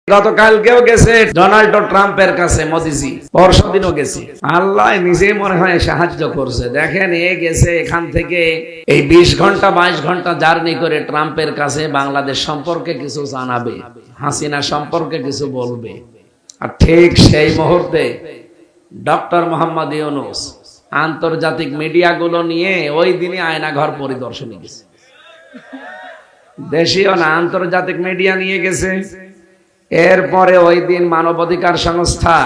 গতকালকেও গেছে ডোনাল্ড ট্রাম্পের কাছে মোদিজি, পরশুদিনও গেছে। আল্লাহ নিজেই মনে হয় সাহায্য করছে। দেখেন, এ গেছে এখান থেকে এই 20 ঘন্টা 22 ঘন্টা জার্নি করে ট্রাম্পের কাছে বাংলাদেশ সম্পর্কে কিছু জানাবে, হাসিনা সম্পর্কে কিছু বলবে। আর ঠিক সেই মুহূর্তে ডক্টর মোহাম্মদ ইউনূস আন্তর্জাতিক মিডিয়াগুলো নিয়ে ওই দিনই আয়নাঘর পরিদর্শনে গেছে। দেশীয় না, আন্তর্জাতিক মিডিয়া নিয়ে গেছে। এরপরে ওই দিন মানবাধিকার সংস্থা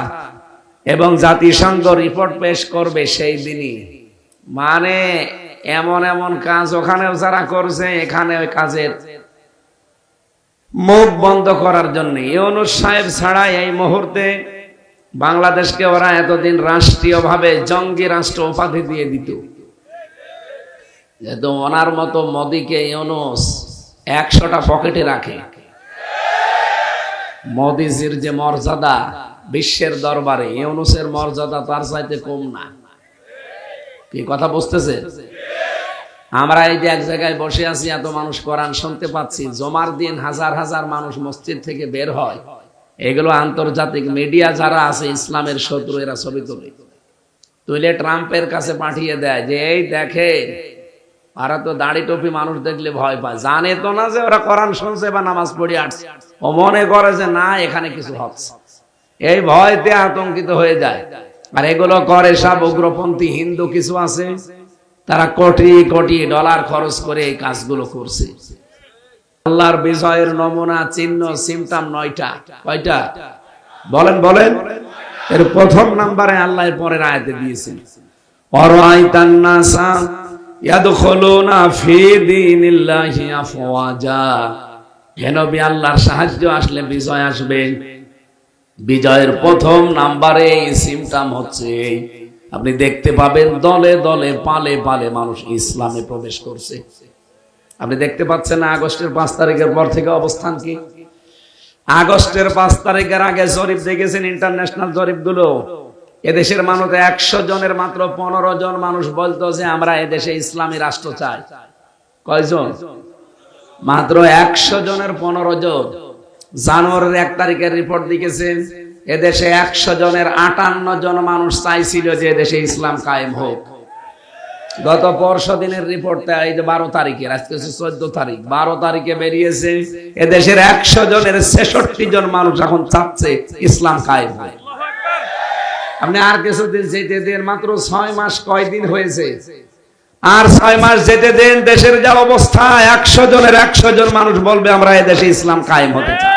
এবং জাতিসংঘ রিপোর্ট পেশ করবে সেই দিনই। মানে এমন এমন কাজ ওখানেও যারা করছে, এখানে ওই কাজের মুখ বন্ধ করার জন্য ইউনূস সাহেব ছাড়া এই মুহূর্তে বাংলাদেশকে ওরা এতদিন রাষ্ট্রীয়ভাবে জঙ্গি রাষ্ট্র উপাধি দিয়ে দিত। যেহেতু ওনার মতো মোদিকে ইউনূস 100টা পকেটে রাখে। মোদিজির যে মর্যাদা বিশ্বের দরবারে, ইউনূসের মর্যাদা তার চাইতে কম না। কি কথা বুঝতেছে? আমরা এই যে এক জায়গায় বসে আছি, এত মানুষ কোরআন শুনতে পাচ্ছি, জমার দিন হাজার হাজার মানুষ মসজিদ থেকে বের হয়। এগুলো আন্তর্জাতিক মিডিয়া যারা আছে ইসলামের শত্রু, এরা ছবি তুলে ট্রাম্পের কাছে পাঠিয়ে দেয় যে এই দেখে, ওরা তো দাড়ি টুপি মানুষ দেখলে ভয় পায়, জানে তো না যে ওরা কোরআন শুনছে বা নামাজ পড়ে আসছে। ও মনে করে যে না, এখানে কিছু হচ্ছে, এই ভয়তে আতঙ্কিত হয়ে যায়। আর এগুলো করে সব উগ্রপন্থী হিন্দু কিছু আছে, তারা কোটি কোটি ডলার খরচ করে এই কাজগুলো করছে। আল্লাহর বিজয়ের নমুনা, চিহ্ন, সিমটম 9টা। কয়টা বলেন বলেন? এর প্রথম নাম্বারে আল্লাহ এর পরের আয়াতে দিয়েছেন, অরাইতান নাসা ইয়াদখুলুনা ফি দীনিল্লাহি আফওয়াজা। হে নবী, আল্লাহর সাহায্য আসলে বিজয় আসবে। বিজয়ের প্রথম নাম্বারে সিমটম হচ্ছে আপনি দেখতে পাবেন দলে দলে পালে পালে মানুষ ইসলামে প্রবেশ করছে। আপনি দেখতে পাচ্ছেন না আগস্টের 5 তারিখের পর থেকে অবস্থান কি? আগস্টের 5 তারিখের আগে জরিপ দেখেছেন, ইন্টারন্যাশনাল জরিপগুলো। এদেশের মানুষ 100 জনের মাত্র 15 জন মানুষ বলতো যে আমরা এদেশে ইসলামী রাষ্ট্র চাই। কয়জন? মাত্র 100 জনের 15 জন। জানুয়ারির 1 তারিখের রিপোর্ট দেখেছেন, এদেশে 100 জনের 58 জন মানুষ চাইছিল যে এদেশে ইসলাম কায়েম হোক। গত পরশু দিনের রিপোর্টটা এই যে 12 তারিখের, আজকে 14 তারিখ, 12 তারিখে বেরিয়েছে এদেশের 100 জনের 66 জন মানুষ এখন চাচ্ছে ইসলাম কায়েম হয়। আপনি আর কিছুদিন যেতে দেন, মাত্র 6 মাস কয়দিন হয়েছে, আর 6 মাস যেতে দেন, দেশের যা অবস্থা, 100 জনের 100 জন মানুষ বলবে আমরা এদেশে ইসলাম কায়েম হতে চাই।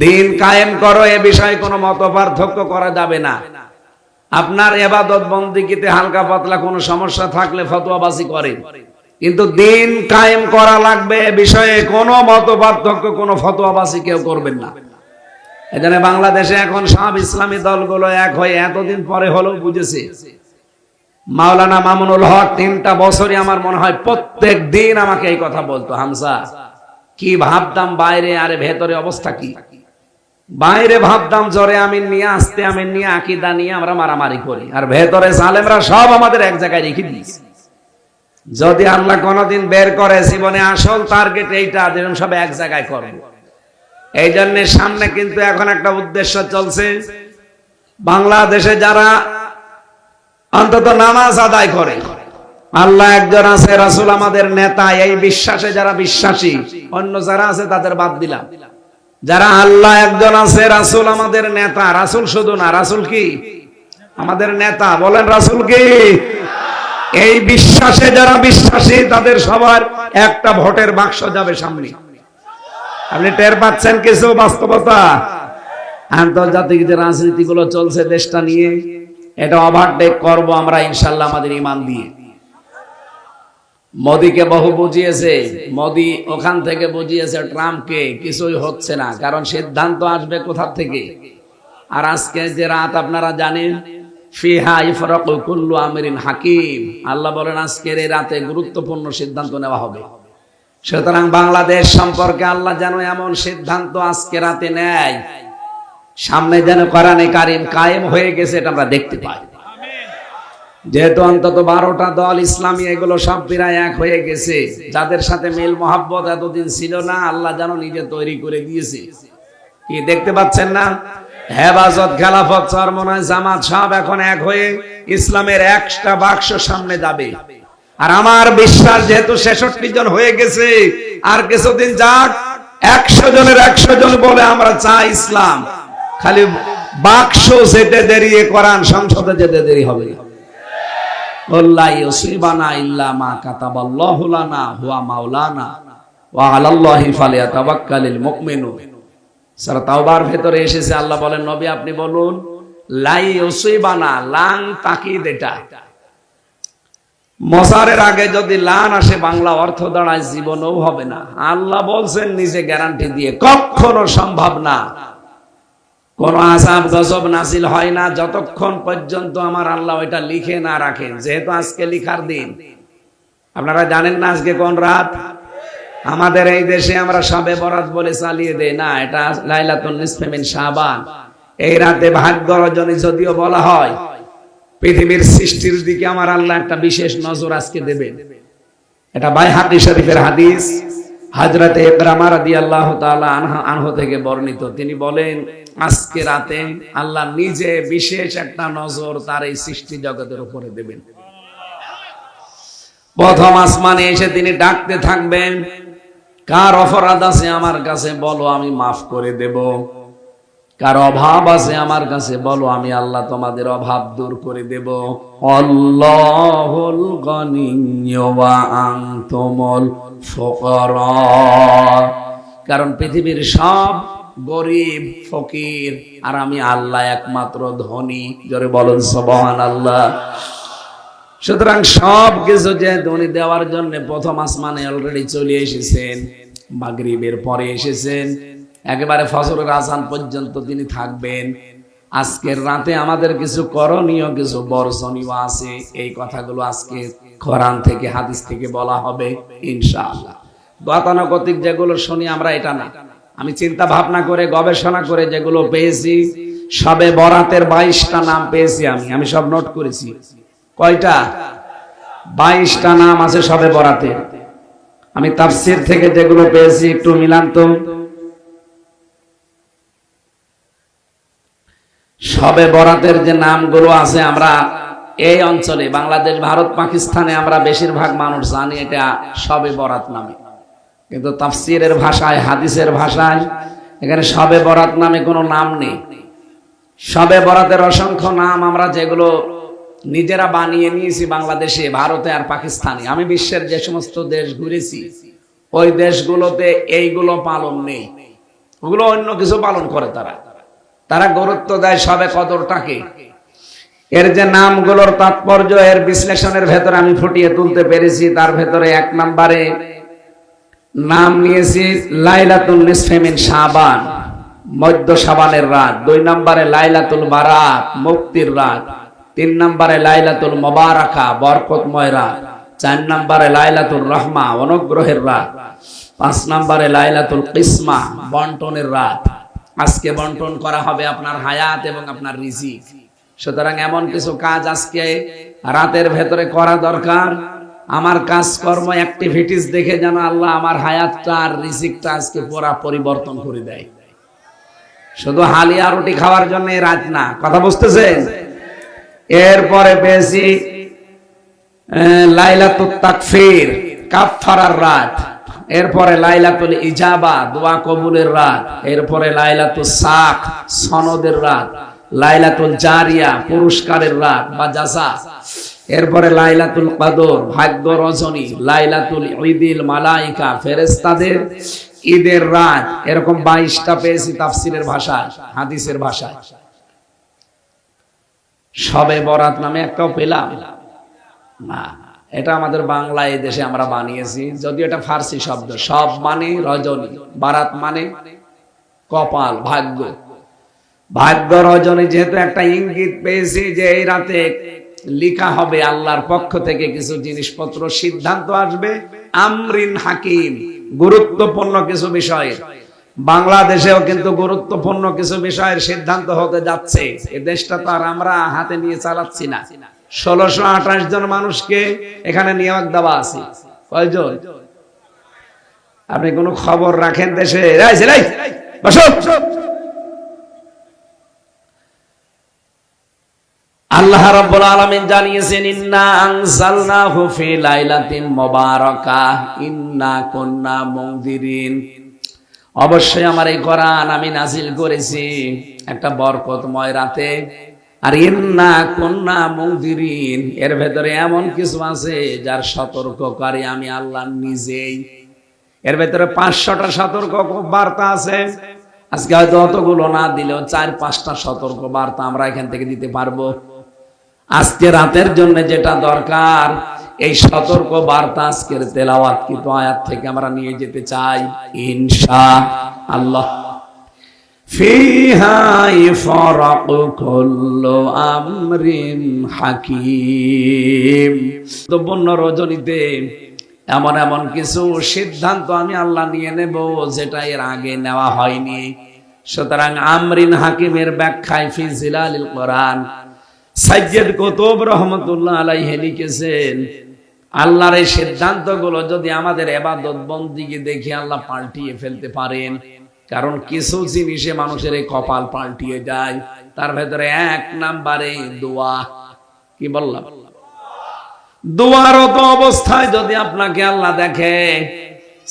দিন কায়েম করো, এ বিষয়ে কোনো মত পার্থক্য করা যাবে না। আপনার ইবাদত বন্দেগীতে হালকা পাতলা কোনো সমস্যা থাকলে ফতোয়াবাজি করেন, কিন্তু দিন কায়েম করা লাগবে এ বিষয়ে কোনো মত পার্থক্য, কোনো ফতোয়াবাজি কেউ করবেন না। এজন্য বাংলাদেশে এখন সব ইসলামী দলগুলো এক হয়ে এতদিন পরে হলেও বুঝেছে। মাওলানা মামুনুল হক 3টা বছরই আমার মনে হয় প্রত্যেক দিন আমাকে এই কথা বলতো, হামজা কি ভাবতাম বাইরে, আরে ভেতরে অবস্থা কি? বাইরে ভাবতাম জোরে আমিন নিয়ে, আস্তে আমিন নিয়ে, আকীদা নিয়ে আমরা মারামারি করি, আর ভেতরে জালেমরা সব আমাদের এক জায়গায় রেখে দিয়েছে। যদি আল্লাহ কোনদিন বের করে জীবনে, আসল টার্গেট এইটা, যেন সব এক জায়গায় করব। এই জন্য সামনে কিন্তু এখন একটা উদ্দেশ্য চলছে, বাংলাদেশে যারা অন্তত নামাজ আদায় করে, আল্লাহ একজন আছে, রাসূল আমাদের নেতা, এই বিশ্বাসে যারা বিশ্বাসী, অন্য যারা আছে তাদের বাদ দিলাম। যারা আল্লাহ একজন আছে, রাসূল আমাদের নেতা, রাসূল শুধু না, রাসূল কি আমাদের নেতা, বলেন রাসূল কি? এই বিশ্বাসে যারা বিশ্বাসী, তাদের সবার একটা ভোটের বাক্স যাবে সামনে। আপনি টের পাচ্ছেন কিছু বাস্তবতা? আন্তর্জাতিক যে রাজনীতিগুলো চলছে দেশটা নিয়ে, এটা ওভারটেক করবো আমরা ইনশাল্লাহ আমাদের ঈমান দিয়ে। মোদিকে বহু বুঝিয়েছে, মোদি ওখান থেকে বুঝিয়েছে ট্রাম্পকে, কিছুই হচ্ছে না, কারণ সিদ্ধান্ত আসবে কোথা থেকে। আর আজকে যে রাত আপনারা জানেন, ফিহা ইফরাকু কুল্লু আমরিন হাকিম, আল্লাহ বলেন আজকের এই রাতে গুরুত্বপূর্ণ সিদ্ধান্ত নেওয়া হবে। সুতরাং বাংলাদেশ সম্পর্কে আল্লাহ যেন এমন সিদ্ধান্ত আজকে রাতে নেয়, সামনে যেন কোরআনে কারিম কায়েম হয়ে গেছে, এটা আমরা দেখতে পাই। যেহেতু অন্তত 12টা দল ইসলামী, এগুলো সব প্রায় এক হয়ে গেছে। যাদের সাথে মিল মহাব্বত এতদিন ছিল না, আল্লাহ যেন নিজে তৈরি করে দিয়েছে। কি দেখতে পাচ্ছেন না? হেফাজত, খেলাফত, চরমনায়, জামাত সব এখন এক হয়ে ইসলামের একটা বাক্স সামনে যাবে। আর আমার বিশ্বাস, যেহেতু 66 জন হয়ে গেছে, আর কিছুদিন যাক, 100 জনের 100 জন বলে আমরা চাই ইসলাম। খালি বাক্স যেতে দেরি, কোরআন সংসদে যেতে দেরি হবে। আল্লাহ ইউসিবানা ইল্লা মা কাতাবাল্লাহু লানা হুয়া মাওলানা ওয়া আলাল্লাহি ফালিয়াতাওয়াক্কালিল মুমিনুন। সূরা তাওবার ভেতরে এসেছে, আল্লাহ বলেন, নবী আপনি বলুন, লাই ইউসিবানা, লাং তাকিদ, এটা মজারের আগে যদি লান আসে, বাংলা অর্থ দাঁড়ায় জীবনও হবে না। আল্লাহ বলছেন নিজে গ্যারান্টি দিয়ে, কখনো সম্ভব না। কোন আযাব গজব নাজিল হয় না যতক্ষণ পর্যন্ত আমার আল্লাহ ওইটা লিখে না রাখেন। যেহেতু আজকে লিখার দিন, আপনারা জানেন না আজকে কোন রাত? আমাদের এই দেশে আমরা শবে বরাত বলে চালিয়ে দেই না, এটা লাইলাতুন নিসফে মিন শাবান। এই রাতে ভাগ্য রজনী যদিও বলা হয়, পৃথিবীর সৃষ্টির দিকে আমার আল্লাহ একটা বিশেষ নজর আজকে দেবেন। এটা বাইহাকী শরীফের হাদিস, হযরতে ইকরামা রাদিয়াল্লাহু তাআলা আনহু থেকে বর্ণিত। তিনি বলেন, আজকে রাতে আল্লাহ নিজে বিশেষ একটা নজর তার এই সৃষ্টি জগতের উপরে দেবেন। প্রথম আসমানে এসে তিনি ডাকতে থাকবেন, কার অপরাধ আছে আমার কাছে বলো, আমি মাফ করে দেব। কার অভাব আছে আমার কাছে বলো, আমি আল্লাহ তোমাদের অভাব দূর করে দেব। আল্লাহুল গনিয়্যু ওয়া আনতুমুল ফুকারা। কারণ পৃথিবীর সব গরিব ফকির, আর আমি আল্লাহ একমাত্র ধনী। জোরে বলুন সুবহানাল্লাহ। সুতরাং সব কিছু যে ধনী দেওয়ার জন্য প্রথম আসমানে অলরেডি চলে এসেছেন, মাগরিবের পরে এসেছেন, একেবারে ফজরের আযান পর্যন্ত তিনি থাকবেন। আজকের রাতে আমাদের কিছু করণীয়, কিছু বর্জনীয় আছে। এই কথাগুলো আজকে কোরআন থেকে, হাদিস থেকে বলা হবে ইনশাআল্লাহ। গতানুগতিক যেগুলো শুনি আমরা, এটা না, আমি চিন্তা ভাবনা করে গবেষণা করে যেগুলো পেয়েছি, শবে বরাতের 22টা নাম পেয়েছি। আমি সব নোট করেছি। কয়টা? 22টা নাম আছে শবে বরাতে। আমি তাফসীর থেকে যেগুলো পেয়েছি একটু মিলান তো। শবে বরাতের যে নামগুলো আছে, আমরা এই অঞ্চলে বাংলাদেশ, ভারত, পাকিস্তানে আমরা বেশিরভাগ মানুষ জানি এটা শবে বরাত নামে, কিন্তু তাফসীরের ভাষায়, হাদিসের ভাষায় এখানে শবে বরাত নামে কোনো নাম নেই। শবে বরাতের অসংখ্য নাম আমরা যেগুলো নিজেরা বানিয়ে নিয়েছি বাংলাদেশে, ভারতে আর পাকিস্তানে। আমি বিশ্বের যে সমস্ত দেশ ঘুরেছি, ওই দেশগুলোতে এইগুলো পালন নেই। ওগুলো অন্য কিছু পালন করে। তারা গুরুত্ব দেয় শবে কদরটাকে। এর যে নামগুলোর তাৎপর্য, এর বিশ্লেষণের ভেতরে আমি ফুটিয়ে তুলতে পেরেছি। তার ভেতরে 1 নম্বরে নাম নিয়েছি লাইলাতুল নিসফে মিন শাবান, মধ্য শাবানের রাত। 2 নম্বরে লাইলাতুল বারাত, মুক্তির রাত। 3 নম্বরে লাইলাতুল মুবারাকা, বরকতময় রাত। 4 নম্বরে লাইলাতুল রহমা, অনুগ্রহের রাত। 5 নম্বরে লাইলাতুল কিসমা, বন্টনের রাত। আজকে বন্টন করা হবে আপনার হায়াত এবং আপনার রিজিক। সুতরাং এমন কিছু কাজ আজকে রাতের ভেতরে করা দরকার। আমার কাজকর্ম, অ্যাক্টিভিটিস দেখে যেন আল্লাহ আমার হায়াতটা আর রিজিকটা আজকে পুরা পরিবর্তন করে দেয়। শুধু হালিয়া রুটি খাওয়ার জন্য রাত না, কথা বুঝতেছেন? এরপরে পেয়েছি লাইলাতুল তাকফির, কাফফারার রাত। এরপরে লাইলাতুল ইজাবা, দোয়া কবুলের রাত। এরপরে লাইলাতুল সাক, সনদের রাত। লাইলাতুল জারিয়া, পুরস্কারের রাত বা জাযা। এরপরে লাইলাতুল কদর, ভাগ্য রজনী। লাইলাতুল ঈদিল মালাইকা, ফেরেশতাদের ঈদের রাত। এরকম 22টা পেয়েছি তাফসীরের ভাষায়, হাদিসের ভাষায়। শবে বরাত নামে একটাও পেলাম না। এটা আমাদের বাংলা, এই দেশে আমরা বানিয়েছি, যদিও এটা ফার্সি শব্দ। সব মানে রজনী, বারাত মানে কপাল, ভাগ্য। ভাগ্য রজনী যেহেতু একটা ইঙ্গিত পেয়েছি যে এই রাতে লিখা হবে আল্লাহর পক্ষ থেকে কিছু জিনিসপত্র, সিদ্ধান্ত আসবে আমরিন হাকিম, গুরুত্বপূর্ণ কিছু বিষয়ে। বাংলাদেশেও কিন্তু গুরুত্বপূর্ণ কিছু বিষয়ের সিদ্ধান্ত হতে যাচ্ছে। এই দেশটা তো আর আমরা হাতে নিয়ে চালাচ্ছি না, 1628 জন মানুষকে এখানে নিয়োগ দেওয়া আছে। কয়জন? আপনি কোনো খবর রাখেন দেশে? আল্লাহ রাব্বুল আলামিন জানিয়েছেন, ইন্না আনজালনাহু ফি লাইলাতিন মুবারাকাহ ইন্না কুন্না মুনজিরিন। অবশ্যই আমার এই কোরআন আমি নাজিল করেছি একটা বরকতময় রাতে। আর ইন্না কুন্না মুনজিরিন, এর ভেতরে এমন কিছু আছে যার সতর্ককারী আমি আল্লাহ নিজেই। এর ভেতরে 500টা সতর্ক বার্তা আছে। আজকে হয়তো অতগুলো না দিলেও 4-5টা সতর্ক বার্তা আমরা এখান থেকে দিতে পারবো। আজকে রাতের জন্য যেটা দরকার, এই সতর্ক বার্তা আজকের তেলাওয়াতকৃত আয়াত থেকে আমরা নিয়ে যেতে চাই ইনশাআল্লাহ। ফিহা ইফরাকু কুল্লু আমরিন হাকিম। তো বন্য রজনীতে এমন এমন কিছু সিদ্ধান্ত আমি আল্লাহ নিয়ে নেব যেটা এর আগে নেওয়া হয়নি। সুতরাং আমরিন হাকিমের ব্যাখ্যায় ফি জিলালিল কোরআন সাইয়্যিদ কুতুব রহমাতুল্লাহ আলাইহি লিখেছেন, আল্লাহর এই সিদ্ধান্তগুলো যদি আমাদের ইবাদত বন্দেগী দেখি আল্লাহ পাল্টিয়ে ফেলতে পারেন। কারণ কিছু জিনিসে মানুষের এই কপাল পাল্টিয়ে যায়। তার ভেতরে 1 নম্বরে দোয়া। কি বললাম? দোয়ারত অবস্থায় যদি আপনাকে আল্লাহ দেখে,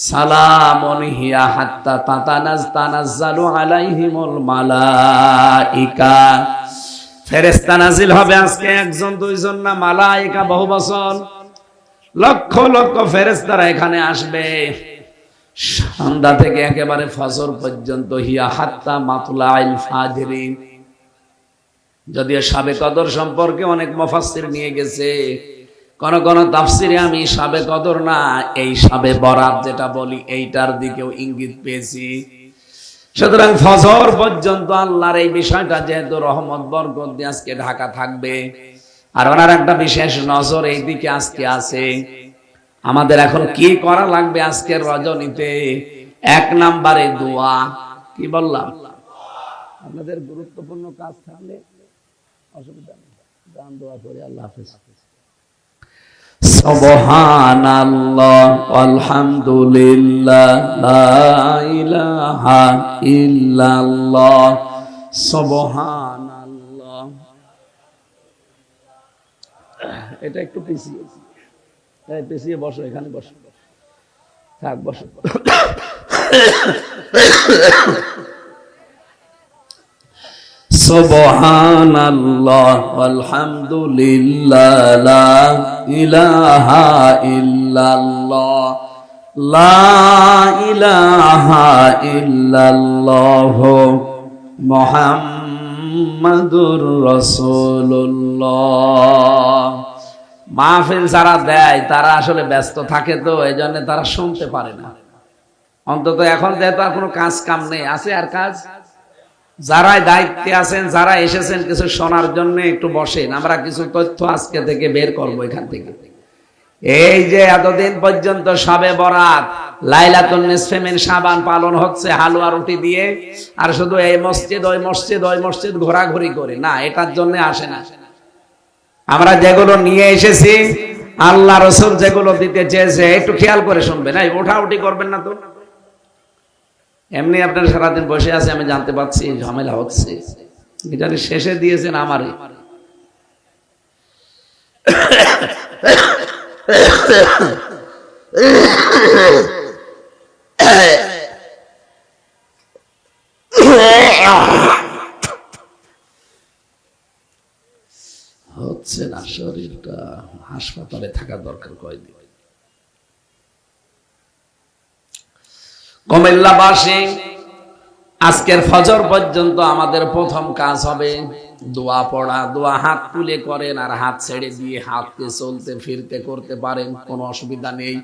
সালামুন হিয়া হাত্তা তানাজ্জালু আলাইহিমুল মালাইকা, ফেরেশতা নাজিল হবে আজকে 1-2 না, মালাইকা বহু বছর, লক্ষ লক্ষ ফেরেশতারা এখানে আসবে সন্ধ্যা থেকে একেবারে ফজর পর্যন্ত। হিয়া হাত্তা মাতলাইল ফাজরি। যদিও শাবে কদর সম্পর্কে অনেক মুফাসসির নিয়ে গেছে, কোন কোন তাফসিরে আমি শাবে কদর না, এই শাবে বরাত যেটা বলি এইটার দিকেও ইঙ্গিত পেয়েছি। সুতরাং ফজর পর্যন্ত আল্লাহর এই বিষয়টা যেহেতু রহমত বরকত দিয়ে আজকে ঢাকা থাকবে, আর ওনার একটা বিশেষ নজর এই দিকে আজকে আছে। আমাদের এখন কি করা লাগবে আজকের রজনীতে? 1 নম্বরে দোয়া। কি বললাম? আপনাদের গুরুত্বপূর্ণ কাজ থাকলে অসুবিধা নেই, গান দোয়া করে। আল্লাহ হাফেজ। সুবহানাল্লাহ আলহামদুলিল্লাহ লা ইলাহা ইল্লাল্লাহ সুবহানাল্লাহ। এটা একটু পিছিয়ে বসো, এখানে বসো, থাক বসো। সুবহানাল্লাহ আলহামদুলিল্লাহ লা ইলাহা ইল্লাল্লাহ লা ইলাহা ইল্লাল্লাহ মুহাম্মাদুর রাসূলুল্লাহ। মাহফিল যারা দেয় তারা আসলে ব্যস্ত থাকে, তো এই জন্য তারা শুনতে পারে না। অন্তত এখন যেহেতু আর কোনো কাজ কাম নেই, আছে আর কাজ। যারা দায়িত্বে আছেন, যারা এসেছেন কিছু শোনার জন্য, একটু বসেন। আমরা কিছু তথ্য আজকে থেকে বের করবো এখান থেকে। এই যে এতদিন পর্যন্ত শবে বরাত, লাইলাতুন নিসফে মিন শাবান পালন হচ্ছে হালুয়া রুটি দিয়ে, আর শুধু এই মসজিদ ওই মসজিদ ওই মসজিদ ঘোরাঘুরি করে না, এটার জন্য আসে না। আমরা যেগুলো নিয়ে এসেছি, আল্লাহ রাসূল যেগুলো দিতে চেয়েছে, একটু খেয়াল করে শুনবেন। এই ওঠাউঠি করবেন না তো। এমনি আপনার সারাদিন বসে আছে, আমি জানতে পারছি ঝামেলা হচ্ছে, এটা শেষে দিয়েছেন আমারে। হচ্ছে না, শরীরটা হাসপাতালে থাকা দরকার কয়দিন। কুমিল্লাবাসী, আজকের ফজর পর্যন্ত আমাদের প্রথম কাজ হবে দোয়া পড়া। দোয়া হাত তুলে করেন, আর হাত ছেড়ে দিয়ে হাতকে চলতে ফিরতে করতে পারেন, কোনো অসুবিধা নেই।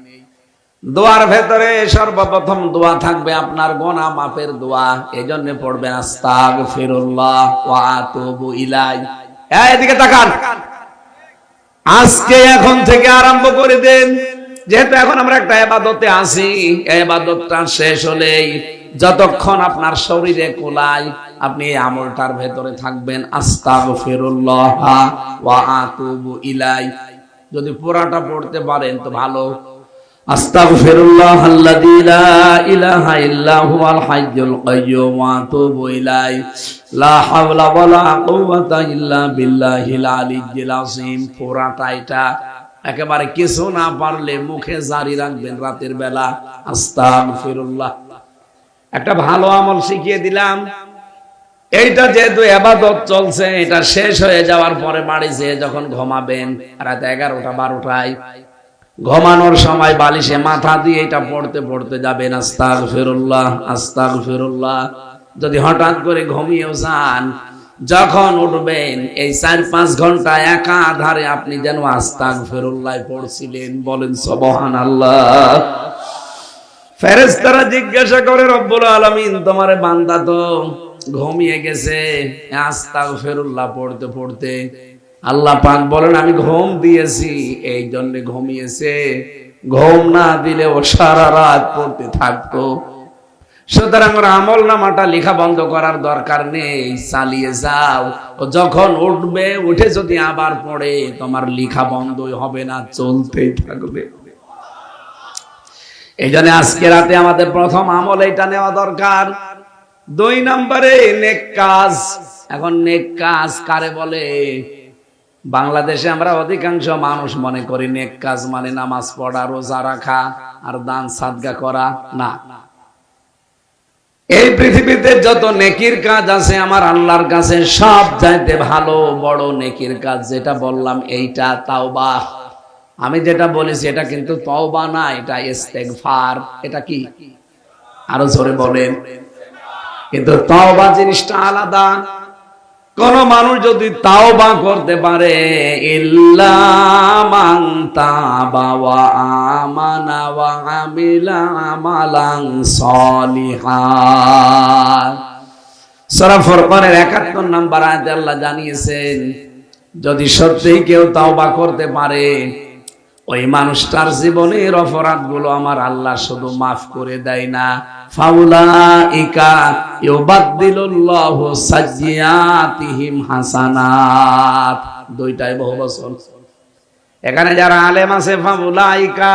দোয়ার ভেতরে সর্বপ্রথম দোয়া থাকবে আপনার গুনাহ মাফের দোয়া। এজন্য পড়বেন আস্তাগফিরুল্লাহ ওয়া আতুবু ইলাইহি। এদিকে তাকান, আজকে এখন থেকে আরম্ভ করে দেন। যেহেতু এখন আমরা একটা ইবাদতে আছি, এই ইবাদতটা শেষ হলেই যতক্ষণ আপনার শরীরে কোলায় আপনি এই আমলটার ভেতরে থাকবেন, আস্তাগফিরুল্লাহ ওয়া আতুবু ইলাই। যদি পুরাটা পড়তে পারেন তো ভালো। আস্তাগফিরুল্লাহাল্লাযী লা ইলাহা ইল্লা হুয়াল হাইয়্যুল কাইয়্যুম ওয়া আতুবু ইলাইহি লা হাওলা ওয়ালা কুওয়াতা ইল্লা বিল্লাহিল আলিয়্যিল আযীম। পুরাটা এটা একেবারে কিছু না পারলে মুখে জারি রাখবেন রাতের বেলা, আস্তাগফিরুল্লাহ। একটা ভালো আমল শিখিয়ে দিলাম। এইটা যেহেতু ইবাদত চলছে, এটা শেষ হয়ে যাওয়ার পরে বাড়ি যেয়ে যখন ঘুমাবেন রাত 11টা 12টায়, ঘুমানোর সময় বালিশে মাথা দিয়ে এটা পড়তে পড়তে যাবেন, আস্তাগফিরুল্লাহ আস্তাগফিরুল্লাহ। যদি হঠাৎ করে ঘুমিয়েও যান, যখন উঠবেন এই 4-5 ঘন্টা একাধারে আপনি যেন আস্তাগফিরুল্লাহ পড়ছিলেন। বলেন সুবহানাল্লাহ। ফেরেশতারা জিজ্ঞাসা করে, রব্বুল আলামিন তোমার বান্দা তো ঘুমিয়ে গেছে আস্তাগফিরুল্লাহ পড়তে পড়তে। আল্লাহ পাক বলেন, আমি ঘুম দিয়েছি এই জন্য ঘুমিয়েছে, ঘুম না দিলে ও সারা রাত পড়তে থাকতো। সুতরাং আমল নামাটা লেখা বন্ধ করার দরকার নেই, চালিয়ে যাও। ও যখন উঠবে, উঠে যদি আবার পড়ে, তোমার লেখা বন্ধই হবে না, চলতেই থাকবে। এই জন্য আজকে রাতে আমাদের প্রথম আমল এটা নেওয়া দরকার। 2 নম্বরে নেক কাজ। এখন নেক কাজ কারে বলে? বাংলাদেশে আমরা অধিকাংশ মানুষ মনে করি নেক কাজ মানে নামাজ পড়া, রোজা রাখা আর দান সাদকা করা। না, এই পৃথিবীতে যত নেকির কাজ আছে আমার আল্লাহর কাছে সব চাইতে ভালো বড় নেকির কাজ যেটা বললাম এইটা তাওবা। আমি যেটা বলেছি এটা কিন্তু তওবা না, এটা ইস্তেগফার। এটা কি? আরো জোরে বলেন। কিন্তু তওবা জিনিসটা আলাদা। কোন মানুষ যদি তাওবা করতে পারে, ইল্লা মান তাবা ওয়া আমানা ওয়া আমিলা আমালান সলিহান, সূরা ফুরকানের 71 নম্বর আয়াতে আল্লাহ জানিয়েছেন, যদি সত্যিই কেউ তাওবা করতে পারে, ওই মানুষটার জীবনের অপরাধগুলো আমার আল্লাহ শুধু মাফ করে দেয় না, ফাউলাইকা ইউবাদদিলুল্লাহু সাইয়্যাতিহিম হাসানাত। দুইটাই বহুবচন। এখানে যারা আলেম আছে, ফাউলাইকা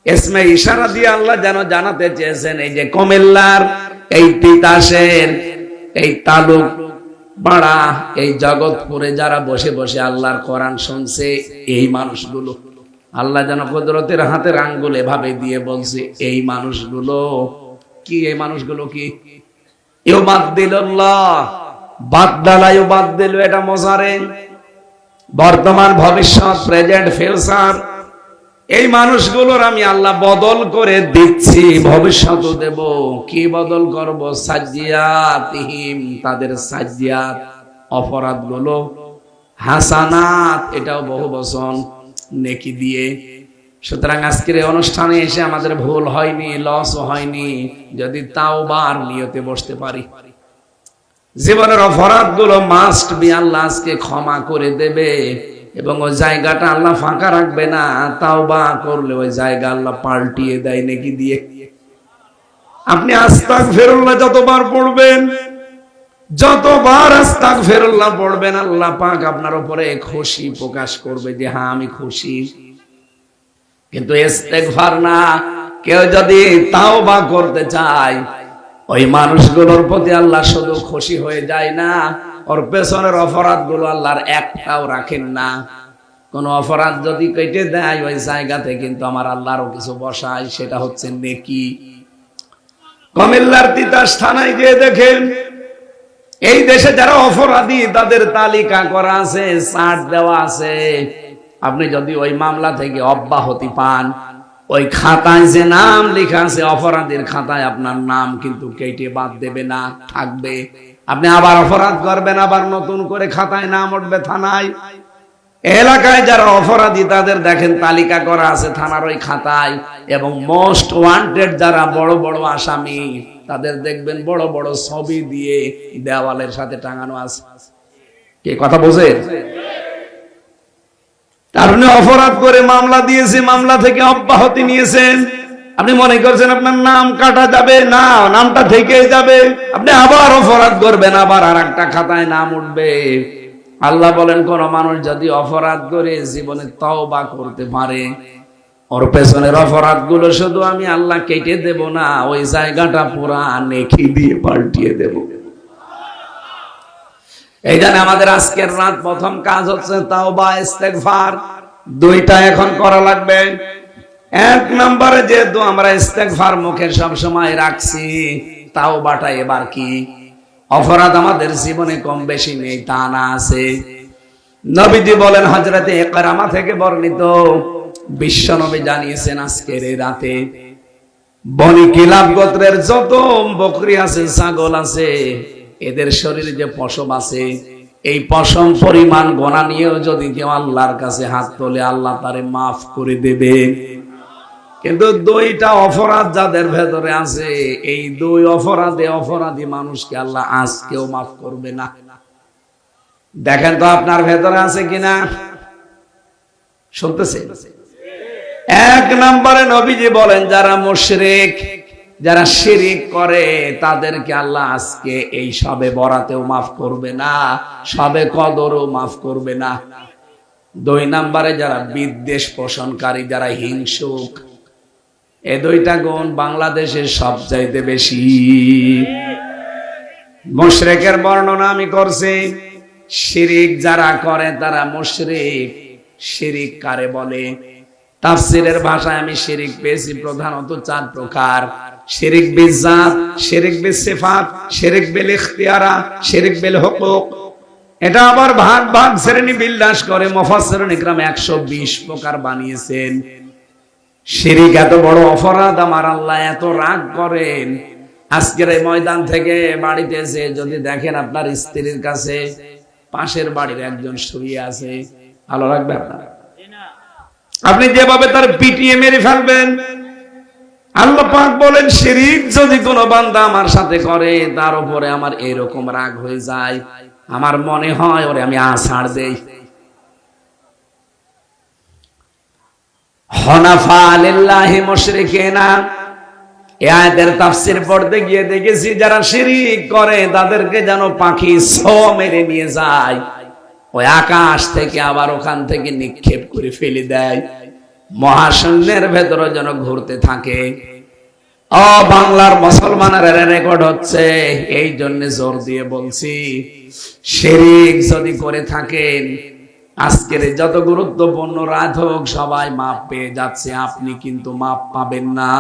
ইসমে ইশারা দিয়ে আল্লাহ যেন জানাতে চেয়েছেন, এই যে কুমিল্লার এই তিতাসের এই তালুক পাড়া এই জগৎপুরে যারা বসে বসে আল্লাহর কোরআন শুনছে, এই মানুষগুলো আল্লাহ যেন কুদরতের হাতের আঙ্গুল এভাবে দিয়ে বলছে, এই মানুষগুলো কি? এই মানুষগুলো কি? ইউবাদদিলুল্লাহ, বাদদালা ইউবাদদিলু, এটা মুজারে, বর্তমান ভবিষ্যৎ, প্রেজেন্ট ফিউচার। এই মানুষগুলোর আমি আল্লাহ বদল করে দিচ্ছি, ভবিষ্যৎও দেব। কি বদল করব? সাজ্জিয়াতিহিম, তাদের সাজ্জিয়াত অপরাধগুলো, হাসানাত এটাও বহুবচন, নেকি দিয়ে। সুতরাং আজকের এই অনুষ্ঠানে এসে আমাদের ভুল হয়নি, লসও হয়নি, যদি তাওবার নিয়তে বসতে পারি। জীবনের অপরাধগুলো মাস্ট বি আল্লাহ আজকে ক্ষমা করে দেবে, এবং ওই জায়গাটা আল্লাহ ফাঁকা রাখবে না। তাওবা করলে ওই জায়গা আল্লাহ পাল্টিয়ে দেয় নেকি দিয়ে। আপনি আস্তাগফিরুল্লাহ যতবার পড়বেন, যতবার আস্তাগফিরুল্লাহ পড়বেন, আল্লাহ পাক আপনার উপরে খুশি প্রকাশ করবে যে হ্যাঁ আমি খুশি। কিন্তু ইস্তেগফার না, কেউ যদি তাওবা করতে চায়, ওই মানুষগুলোর প্রতি আল্লাহ শুধু খুশি হয়ে যায় না, ওর পেছনের অপরাধগুলো আল্লাহর একটাও রাখেন না। কোন অপরাধ যদি কেটে দেয়, ওই জায়গাতে কিন্তু আমার আল্লাহরও কিছু বসায়, সেটা হচ্ছে নেকি। কুমিল্লার তিতাস থানায় গিয়ে দেখেন, এই দেশে যারা অপরাধী তাদের তালিকা করা আছে, চার্ট দেওয়া আছে। আপনি যদি ওই মামলা থেকে অব্যাহতি পান, ওই খাতায় যে নাম লেখা আছে অপরাধীর খাতায়, আপনার নাম কিন্তু কেটে বাদ দেবে না, থাকবে। আপনি আবার অপরাধ করবেন, আবার নতুন করে খাতায় নাম উঠবে থানায়। এলাকায় যারা অপরাধী তাদের দেখেন তালিকা করা আছে থানার ওই খাতায়, এবং মোস্ট ওয়ান্টেড যারা বড় বড় আসামি তাদের দেখবেন বড় বড় ছবি দিয়ে দেওয়ালের সাথে টাঙানো আছে। কি কথা বোঝেন? আপনি অপরাধ করে মামলা দিয়েছে, মামলা থেকে অব্যাহতি নিয়েছেন, আপনি মনে করছেন আপনার নাম কাটা যাবে না, নামটা থেকেই যাবে, আপনি আবার অপরাধ করবেন, আবার আর একটা খাতায় নাম উঠবে। আল্লাহ বলেন কোন মানুষ যদি অপরাধ করে জীবনে তওবা করতে পারে, ওর পেছনের অপরাধ গুলো শুধু আমি আল্লাহ কেটে দেব না, ওই জায়গাটা পুরা নেকি দিয়ে পাল্টিয়ে দেব। এই জন্য আমাদের আজকের রাত প্রথম কাজ হচ্ছে তাওবা ইস্তেগফার। দুইটা এখন করা লাগবে। এক নম্বরে যেহেতু আমরা ইস্তেগফার মুখে সব সময় রাখছি, তাওবাটা এবার কি? অপরাধ আমাদের জীবনে কম বেশি নেই তা না, আছে। নবীজি বলেন, হযরতে ইকরামা থেকে বর্ণিত, বিশ্ব নবী জানিয়েছেন আজকের এই রাতে বনি কিলাব গোত্রের যত বকরি আছে, ছাগল আছে, এদের শরীরে যে পশম আছে, এই পশম পরিমাণ গোনা নিয়েও যদি কেউ আল্লাহর কাছে হাত তোলে, আল্লাহ তারে মাফ করে দেবে। কিন্তু দুইটা অপরাধ যাদের ভেতরে আছে, এই দুই অপরাধে অপরাধী মানুষকে আল্লাহ আজকেও মাফ করবে না। দেখেন তো আপনার ভেতরে আছে কিনা, শুনতেছে? এক নম্বরে নবীজি বলেন, যারা মুশরিক, যারা শিরিক করে, তাদেরকে আল্লাহ আজকে এই সবে বরাতেও মাফ করবে না, সবে কদরও মাফ করবে না। দুই নম্বরে যারা বিদ্বেষ পোষণকারী, যারা হিংসুক, এই দুইটা গুণ বাংলাদেশের সবচাইতে বেশি। মুশরিকের বর্ণনা আমি করছি। শিরিক যারা করে তারা মুশরিক। শিরিক কারে বলে? তাফসীরের ভাষায় আমি শিরিক পেয়েছি প্রধানত 4 প্রকার। শিরিক বিজাত, শিরিক বিসিফাত, শিরিক বিল ইখতিয়ারা, শিরিক বিল হুকুক। এটা আবার ভাগ ভাগ শ্রেণী বিন্যাস করে মুফাসসিরুন ইকরাম 120 প্রকার বানিয়েছেন। শিরিক এত বড় অপরাধ, আমার আল্লাহ এত রাগ করেন। আজকের এই ময়দান থেকে বাড়িতে এসে যদি দেখেন আপনার স্ত্রীর কাছে পাশের বাড়ির একজন শুয়ে আছে, ভালো লাগবে আপনার? আপনি যেভাবে তার পিটিয়ে মেরে ফেলবেন। আল্লাহ পাক বলেন, শিরিক যদি কোন বান্দা আমার সাথে করে, তার উপরে আমার এরকম রাগ হয়ে যায়, আমার মনে হয় ওরে আমি আছাড় দেই। হুনাফা লিল্লাহি মুশরিকিনা, এই আয়াতের তাফসীর পড়তে গিয়ে দেখেছি যারা শিরিক করে তাদেরকে যেন পাখি ছো মেরে নিয়ে যায়, ওই আকাশ থেকে আবার ওখান থেকে নিক্ষেপ করে ফেলে দেয়, মহাশূন্যের ভেতরে যেন ঘুরতে থাকে। ও বাংলার মুসলমানের রেকর্ড হচ্ছে, এই জন্য জোর দিয়ে বলছি, শিরিক যদি করে থাকেন, আজকের যত গুরুত্বপূর্ণ রাত হোক সবাই মাপ পেয়ে যাচ্ছে, আপনি কিন্তু মাপ পাবেন না।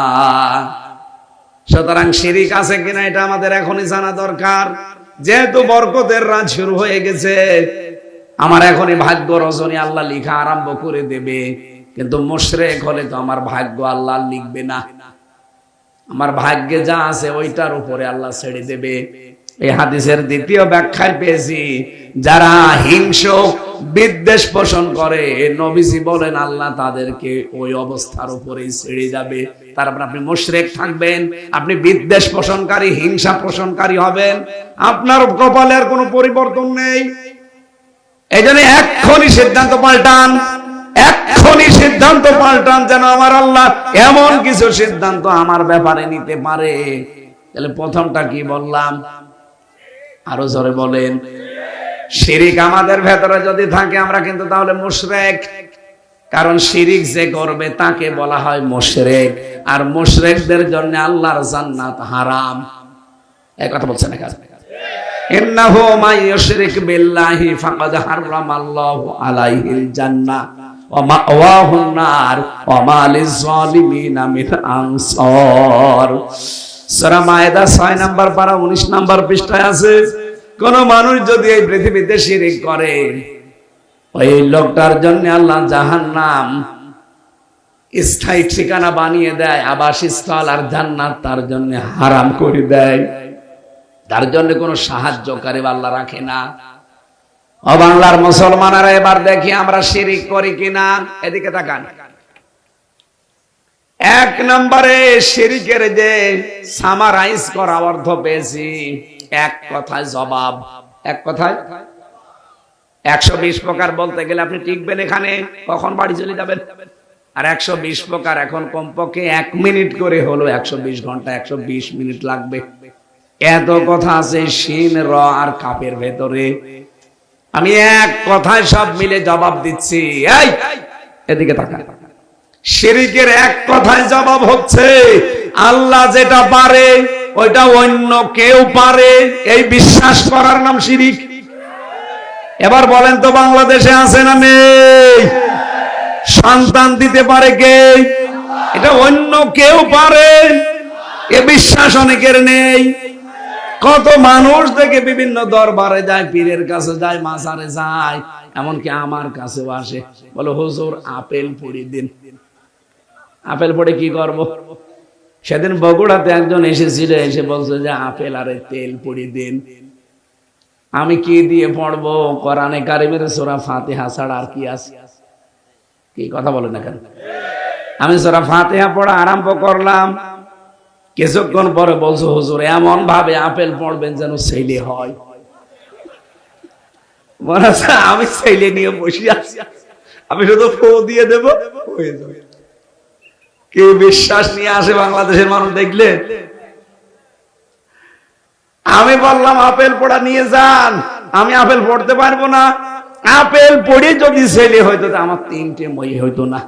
সুতরাং শিরিক আছে কিনা এটা আমাদের এখনই জানা দরকার। যেহেতু বরকতের রাত শুরু হয়ে গেছে, আমার এখনই ভাগ্য রজনী আল্লাহ লিখা আরম্ভ করে দেবে। কিন্তু মুশরিক হলে তো আমার ভাগ্য আল্লাহ লিখবে না, আমার ভাগ্যে যা আছে ওইটার উপরে আল্লাহ ছেড়ে দেবে। এই হাদিসের দ্বিতীয় ব্যাখ্যায় পেয়েছি, যারা হিংসুক বিদ্বেষ পোষণ করে, নবীজি বলেন আল্লাহ তাদেরকে ওই অবস্থার উপরেই ছেড়ে যাবে। তারপর আপনি মুশরিক থাকবেন, আপনি বিদ্বেষ পোষণকারী, হিংসা পোষণকারী হবেন, আপনার কপালে আর কোনো পরিবর্তন নেই। এই জন্য এক্ষুনি সিদ্ধান্ত পাল্টান, এক্ষুনি সিদ্ধান্ত পাল্টান, যেন আমার আল্লাহ এমন কিছু সিদ্ধান্ত আমার ব্যাপারে নিতে পারে। তাহলে প্রথমটা কি বললাম? আরো জোরে বলেন। শিরিক আমাদের ভেতরে যদি থাকে, আমরা কিন্তু তাহলে মুশরিক। কারণ শিরিক যে করবে তাকে বলা হয় মুশরিক, আর মুশরিকদের জন্য আল্লাহর জান্নাত হারাম। এই কথা বলছেন না? ইন্নাহু মান ইউশরিক বিল্লাহি ফাকাদ হারামাল্লাহু আলাইহিল জান্নাহ ওয়া মাওয়াহুন নার ওয়া মা লিয-যালিমিনা মিন আনসার। সূরা মায়েদা 6 নম্বর পারা 19 নম্বর পৃষ্ঠায় আছে, কোন মানুষ যদি এই পৃথিবীতে শিরিক করে, ওই লোকটার জন্য আল্লাহ জাহান্নাম স্থায়ী ঠিকানা বানিয়ে দেয়, আবাসস্থল, আর জান্নাত তার জন্য হারাম করে দেয়। তার জন্য কোনো সাহায্যকারী আল্লাহ রাখে না। ও বাংলার মুসলমানেরা, এবার দেখি আমরা শিরিক করি কিনা। এদিকে তাকান। এক নম্বরে শিরিকের যে সামারাইজ করা অর্থ পেয়েছি, এক কথায় জবাব। এক কথায় 120 প্রকার বলতে গেলে আপনি টিকবেন এখানে, কখন বাড়ি চলে যাবেন? আর 120 প্রকার এখন কমপক্ষে 1 মিনিট করে হলো 120 ঘন্টা 120 মিনিট লাগবে। এত কথা আছে শিন র আর কাপের ভেতরে। আমি এক কথায় সব মিলে জবাব দিচ্ছি। এই এদিকে তাকা। শিরকের এক কথায় জবাব হচ্ছে আল্লাহ যেটা পারে ওইটা অন্য কেউ পারে, এই বিশ্বাস করার নাম শিরিক। এবার বলেন তো বাংলাদেশে আছে না নেই? সন্তান দিতে পারে কে? এটা অন্য কেউ পারে, এ বিশ্বাস অনেকের নেই। কত মানুষ দেখে বিভিন্ন দরবারে যায়, পীরের কাছে যায়, মাজারে যায়, এমনকি আমার কাছেও আসে, বলো হুজুর আপেল পুড়ি দিন। আপেল পড়ে কি করব? সেদিন বগুড়াতে একজন এসেছিল, এসে বলছে যে আপেল আর তেল পুড়ি দিন। আমি কি দিয়ে পড়বো? কোরআনে কারিমের সূরা ফাতিহা ছাড়া আর কি আছে? কি কথা বলেন না কেন? আমি সূরা ফাতিহা পড়া আরম্ভ করলাম, কিছুক্ষণ পরে বলছো হুজুর এমন ভাবে আপেল পড়বেন যেন ছেলে হয়। মনে হচ্ছে আমি ছেলে নিয়ে বসে আছি, আমি শুধু ফো দিয়ে দেবো, হয়ে যাবে। কি বিশ্বাস নিয়ে আসে বাংলাদেশের মানুষ দেখলে। আমি বললাম আপেল পড়া নিয়ে যান, আমি আপেল পড়তে পারবো না। আপেল পড়ে যদি ছেলে হইতো আমার 3টে মেয়ে হইতো না।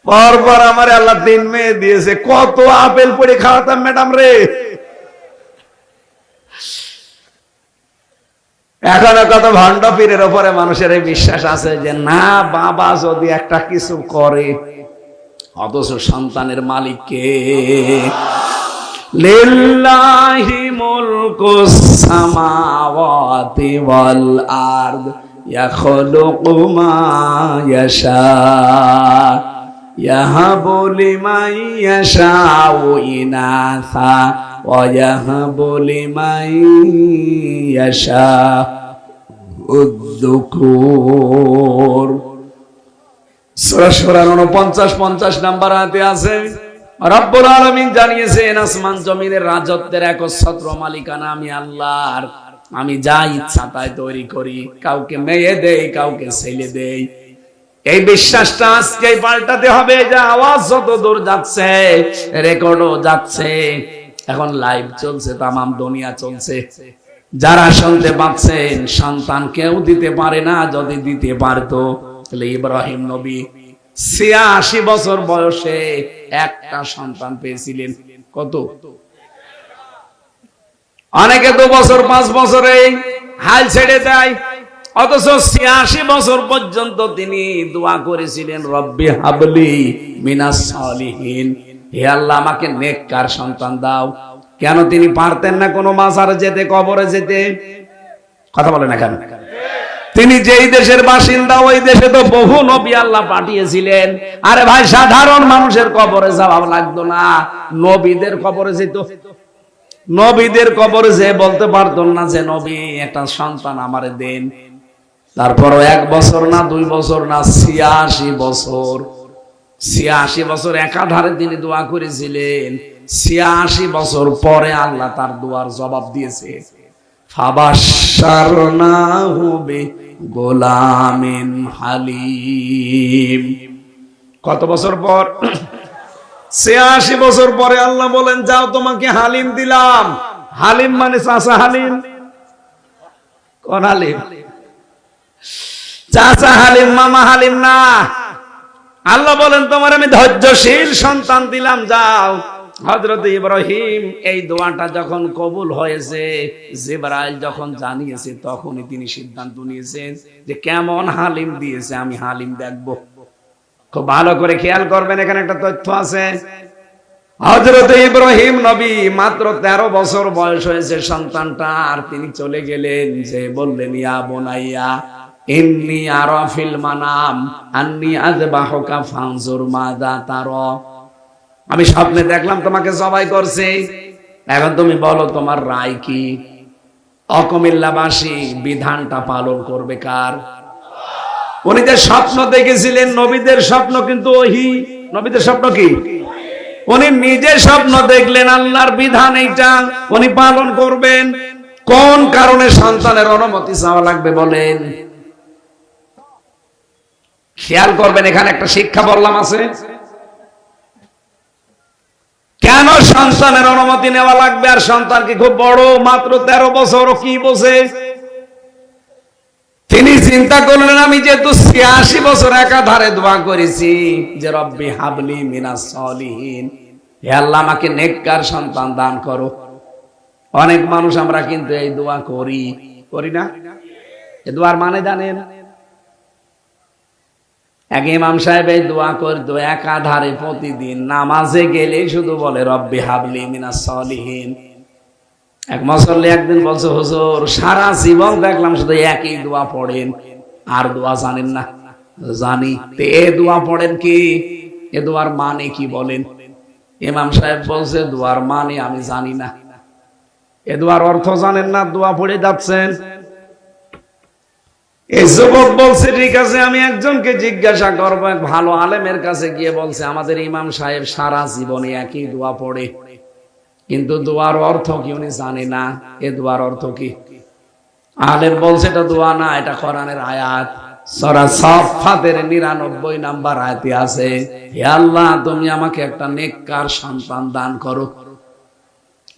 পরপর আমার আল্লাহ 3 মেয়ে দিয়েছে। কত আপেল পড়ে খাওয়াতাম ম্যাডাম রে। এখনো কত ভণ্ড পীরের উপরে মানুষের এই বিশ্বাস আছে যে না বাবা যদি একটা কিছু করে, অথচ সন্তানের মালিক কে? লিল্লাহি মুলকুস সামাওয়াতি ওয়াল আরদ ইয়াখলুকু মা ইয়াশা ইয়াহাবু লিমান ইয়াশাউ ইনাসা ওয়া ইয়াহাবু লিমান ইয়াশাউয-যুকুর। সূরা সূরা 49 নাম্বার আয়াতে আছে রব্বুল আলামিন জানিয়েছেন আসমান জমিনের রাজত্বের একচ্ছত্র মালিকানা আমি আল্লাহর। আমি যা ইচ্ছা তাই তৈরি করি, কাউকে মেয়ে দেই, কাউকে ছেলে দেই। এই বিশ্বাসটা আজকে পাল্টাতে হবে। যে আওয়াজ যত দূর যাচ্ছে, রেকর্ডও যাচ্ছে, এখন লাইভ চলছে, তামাম দুনিয়া চলছে। যারা শুনতে পাচ্ছেন সন্তান কেউ দিতে পারে না, যদি দিতে পারতো তাহলে ইব্রাহিম নবী 86 বছর বয়সে একটা সন্তান পেয়েছিলেন। কত? অনেকে 2 বছর 5 বছরে হাল ছেড়ে দেয়, অথচ 86 বছর পর্যন্ত তিনি দোয়া করেছিলেন রব্বি হাবলি মিনাস সালিহিন, হে আল্লাহ আমাকে নেককার সন্তান দাও। কেন তিনি পারতেন না কোনো মাজারে যেতে, কবরে যেতে? কথা বলে না কেন? তিনি যেই দেশের বাসিন্দা ওই দেশে তো বহু নবী আল্লাহ পাঠিয়েছিলেন। আরে ভাই সাধারণ মানুষের কবরে যাওয়া লাগতো না, নবীদের কবরে যেত। নবীদের কবরে যে বলতে পারতেন না যে নবী একটা সন্তান আমারে দেন। তারপরও 1 বছর না 2 বছর না 86 বছর, 86 বছর একাধারে তিনি দোয়া করেছিলেন। 86 বছর পরে আল্লাহ তার দোয়ার জবাব দিয়েছে। ফাবাশশারনাহু বিগুলামিন হালিম। কত বছর পর? 86 বছর পরে আল্লাহ বলেন যাও তোমাকে হালিম দিলাম। হালিম মানে চাচা হালিম। কোন হালিম? চাচা হালিম, মামা হালিম না। আল্লাহ বলেন তোমার আমি ধৈর্যশীল সন্তান দিলাম, যাও। হযরত ইব্রাহিম এই দোয়াটা যখন কবুল হয়েছে, জিবরাইল যখন জানিয়েছে, তখনই তিনি সিদ্ধান্ত নিয়েছেন যে কেমন হালিম দিয়েছে, আমি হালিম দেখব। খুব ভালো করে খেয়াল করবেন, এখানে একটা তথ্য আছে। হযরত ইব্রাহিম নবী মাত্র 13 বছর বয়স হয়েছে সন্তানটা, আর তিনি চলে গেলেন, যে বললেন ইয়া বুনাইয়া ইন্নী আরা ফিল মানাম আন্নী আযবাহুকা ফানজুর মাযা তারা। আমি স্বপ্নে দেখলাম তোমাকে জবাই করছে, এখন তুমি বলো তোমার রায় কি? অকুমিল্লাবাসী বিধানটা পালন করবে কার? উনি যে স্বপ্ন দেখেছিলেন, নবীদের স্বপ্ন কিন্তু ওহী। নবীদের স্বপ্ন কি? উনি নিজে স্বপ্ন দেখলেন আল্লাহর বিধান এইটা উনি পালন করবেন। কোন কারণে সন্তানের অনুমতি চাওয়া লাগবে বলেন? খেয়াল করবেন, এখানে একটা শিক্ষা বললাম আছে। কেন সন্তানের অনুমতি নেওয়া লাগবে? আর সন্তান কি খুব বড়, মাত্র 13 বছর, কি বোঝে? তিনি চিন্তা করলেন আমি যেহেতু 86 বছর একাধারে দোয়া করেছি যে রব্বি হাবলি মিনাস সলিহিন, হে আল্লাহ আমাকে নেককার সন্তান দান করো। অনেক মানুষ আমরা কিন্তু এই দোয়া করি না? এই দোয়ার মানে জানেন? এক ইমাম সাহেব এই দোয়া করতো একাধারে প্রতিদিন, নামাজে গেলে শুধু বলে রব্বি হাবলি মিনাস সলিহিন। এক মুসল্লি একদিন বলছে, হুজুর সারা জীবন দেখলাম শুধু একই দোয়া পড়েন, আর দোয়া জানেন না। জানি। তে এ দোয়া পড়েন কি? এ দোয়ার মানে কি বলেন? ইমাম সাহেব বলছে দোয়ার মানে আমি জানি না। এ দোয়ার অর্থ জানেন না, দোয়া পড়ে যাচ্ছেন। এই যুবক বলছে ঠিক আছে, আমি একজনকে জিজ্ঞাসা করবো। এক ভালো আলেমের কাছে গিয়ে বলছে আমাদের ইমাম সাহেব সারা জীবনে একই দোয়া পড়ে, কিন্তু দোয়ার অর্থ কি উনি জানে না। এ দোয়ার অর্থ কি? আলেম বলছে এটা দোয়া না, এটা কোরআনের আয়াত। সূরা সাফফাতের 99 নাম্বার আয়াতে আছে, হে আল্লাহ তুমি আমাকে একটা নেককার সন্তান দান করো।